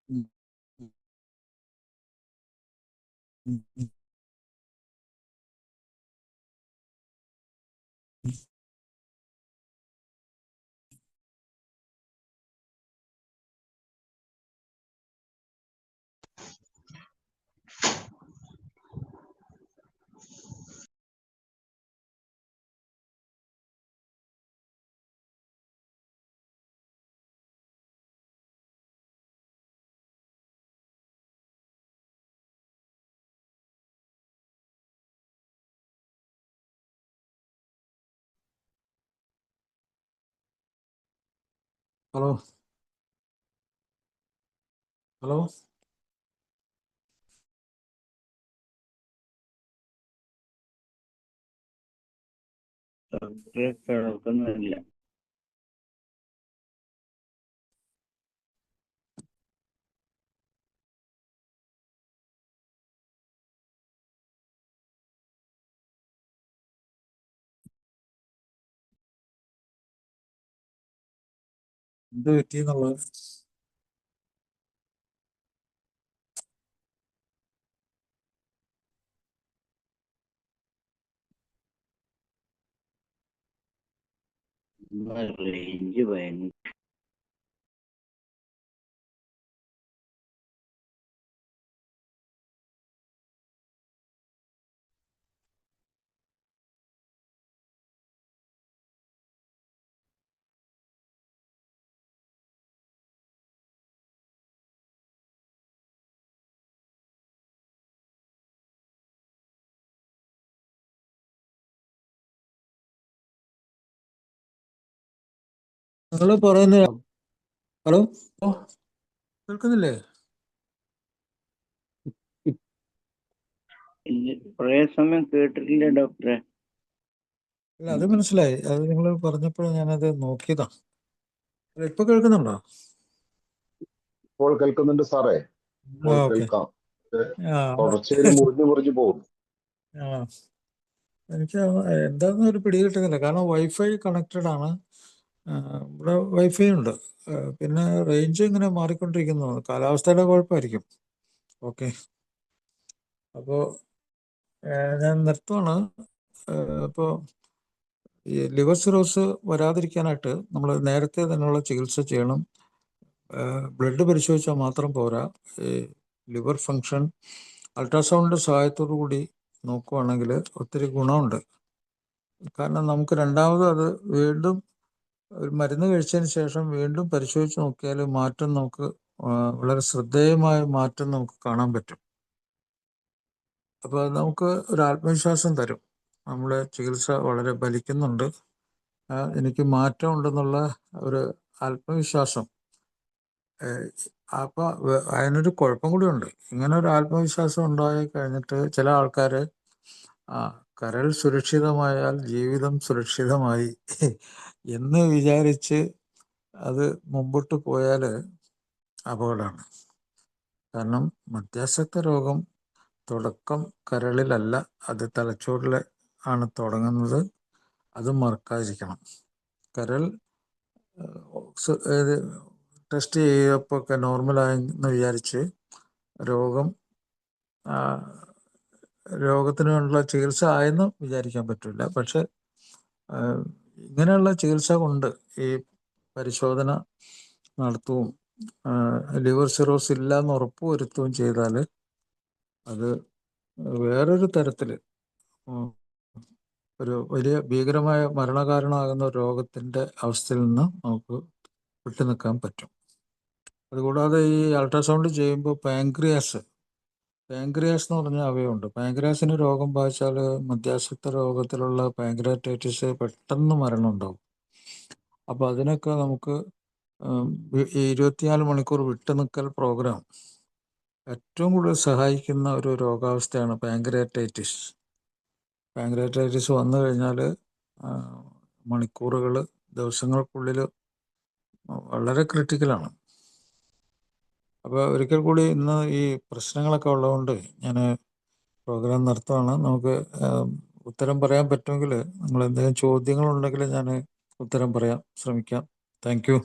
ഉം. ഉം. ഉം. Hello, hello. കേൾക്കുന്നില്ല. എന്ത് പറ്റിയെന്നുള്ളത് റേഞ്ച് ഭയങ്കര നിങ്ങൾ പറയുന്ന ഹലോ കേൾക്കുന്നില്ലേ? കുറെ സമയം കേട്ടിട്ടില്ല ഡോക്ടറെ. ഇല്ല, അത് മനസ്സിലായി. അത് നിങ്ങൾ പറഞ്ഞപ്പോൾ ഞാനത് നോക്കിയതാ. ഇപ്പൊ കേൾക്കുന്നുണ്ടോ? ഇപ്പോൾ കേൾക്കുന്നുണ്ട് സാറേ, ഇപ്പോൾ ഓക്കെ. കേൾക്കാം. ആ തുടർച്ചയിൽ മുറിഞ്ഞു പോകും. ആ എനിക്ക് എന്താന്ന് ഒരു പിടി കിട്ടുന്നില്ല. കാരണം വൈഫൈ കണക്റ്റഡ് ആണ്. ഇവിടെ വൈഫൈ ഉണ്ട്. പിന്നെ റേഞ്ച് ഇങ്ങനെ മാറിക്കൊണ്ടിരിക്കുന്നു. കാലാവസ്ഥയുടെ കുഴപ്പമായിരിക്കും. ഓക്കെ, അപ്പോൾ ഞാൻ നിർത്തുവാണ്. ഇപ്പോൾ ഈ ലിവർ സിറോസ് വരാതിരിക്കാനായിട്ട് നമ്മൾ നേരത്തെ തന്നെയുള്ള ചികിത്സ ചെയ്യണം. ബ്ലഡ് പരിശോധിച്ചാൽ മാത്രം പോരാ. ഈ ലിവർ ഫങ്ഷൻ അൾട്രാസൗണ്ടിൻ്റെ സഹായത്തോടു കൂടി നോക്കുവാണെങ്കിൽ ഒത്തിരി ഗുണമുണ്ട്. കാരണം നമുക്ക് രണ്ടാമത് അത് വീണ്ടും ഒരു മരുന്ന് കഴിച്ചതിന് ശേഷം വീണ്ടും പരിശോധിച്ച് നോക്കിയാൽ മാറ്റം നമുക്ക് വളരെ ശ്രദ്ധേയമായ മാറ്റം നമുക്ക് കാണാൻ പറ്റും. അപ്പോൾ അത് നമുക്ക് ഒരു ആത്മവിശ്വാസം തരും. നമ്മളെ ചികിത്സ വളരെ ഫലിക്കുന്നുണ്ട്, എനിക്ക് മാറ്റം ഉണ്ടെന്നുള്ള ഒരു ആത്മവിശ്വാസം. അപ്പോൾ അതിനൊരു കുഴപ്പം കൂടിയുണ്ട്. ഇങ്ങനെ ഒരു ആത്മവിശ്വാസം ഉണ്ടായി കഴിഞ്ഞിട്ട് ചില ആൾക്കാർ കരൾ സുരക്ഷിതമായാൽ ജീവിതം സുരക്ഷിതമായി എന്ന് വിചാരിച്ച് അത് മുമ്പോട്ട് പോയാൽ അപകടമാണ്. കാരണം മധ്യാസക്ത രോഗം തുടക്കം കരളിലല്ല, അത് തലച്ചോറിൽ ആണ് തുടങ്ങുന്നത്. അത് മറക്കാതിരിക്കണം. കരൾ ടെസ്റ്റ് ചെയ്തപ്പോൾ ഒക്കെ നോർമലായെന്ന് വിചാരിച്ച് രോഗത്തിനുള്ള ചികിത്സ ആയെന്ന് വിചാരിക്കാൻ പറ്റില്ല. പക്ഷെ ഇങ്ങനെയുള്ള ചികിത്സ കൊണ്ട് ഈ പരിശോധന നടത്തുകയും ലിവർ സിറോസ് ഇല്ല എന്ന് ഉറപ്പുവരുത്തുകയും ചെയ്താൽ അത് വേറൊരു തരത്തിൽ ഒരു വലിയ ഭീകരമായ മരണകാരണമാകുന്ന രോഗത്തിൻ്റെ അവസ്ഥയിൽ നിന്ന് നമുക്ക് വിട്ടു നിൽക്കാൻ പറ്റും. അതുകൂടാതെ ഈ അൾട്രാസൗണ്ട് ചെയ്യുമ്പോൾ പാൻക്രിയാസ് എന്ന് പറഞ്ഞ അവയവമുണ്ട്. പാൻക്രിയാസിന് രോഗം ബാധിച്ചാൽ മധ്യാസക്ത രോഗത്തിലുള്ള പാൻക്രിയാറ്റൈറ്റിസ് പെട്ടെന്ന് മരണം ഉണ്ടാവും. അപ്പോൾ അതിനൊക്കെ നമുക്ക് ഈ 24 മണിക്കൂർ വിട്ടുനിൽക്കൽ പ്രോഗ്രാം ഏറ്റവും കൂടുതൽ സഹായിക്കുന്ന ഒരു രോഗാവസ്ഥയാണ് പാൻക്രിയാറ്റൈറ്റിസ്. പാൻക്രിയാറ്റൈറ്റിസ് വന്നു കഴിഞ്ഞാൽ മണിക്കൂറുകൾ, ദിവസങ്ങൾക്കുള്ളിൽ വളരെ ക്രിട്ടിക്കലാണ്. അപ്പോൾ ഒരിക്കൽ കൂടി ഇന്ന് ഈ പ്രശ്നങ്ങളൊക്കെ ഉള്ളതുകൊണ്ട് ഞാൻ പ്രോഗ്രാം നിർത്തുകയാണ്. നമുക്ക് ഉത്തരം പറയാൻ പറ്റുമെങ്കിൽ, നിങ്ങൾ എന്തെങ്കിലും ചോദ്യങ്ങളുണ്ടെങ്കിൽ ഞാൻ ഉത്തരം പറയാൻ ശ്രമിക്കാം. Thank you.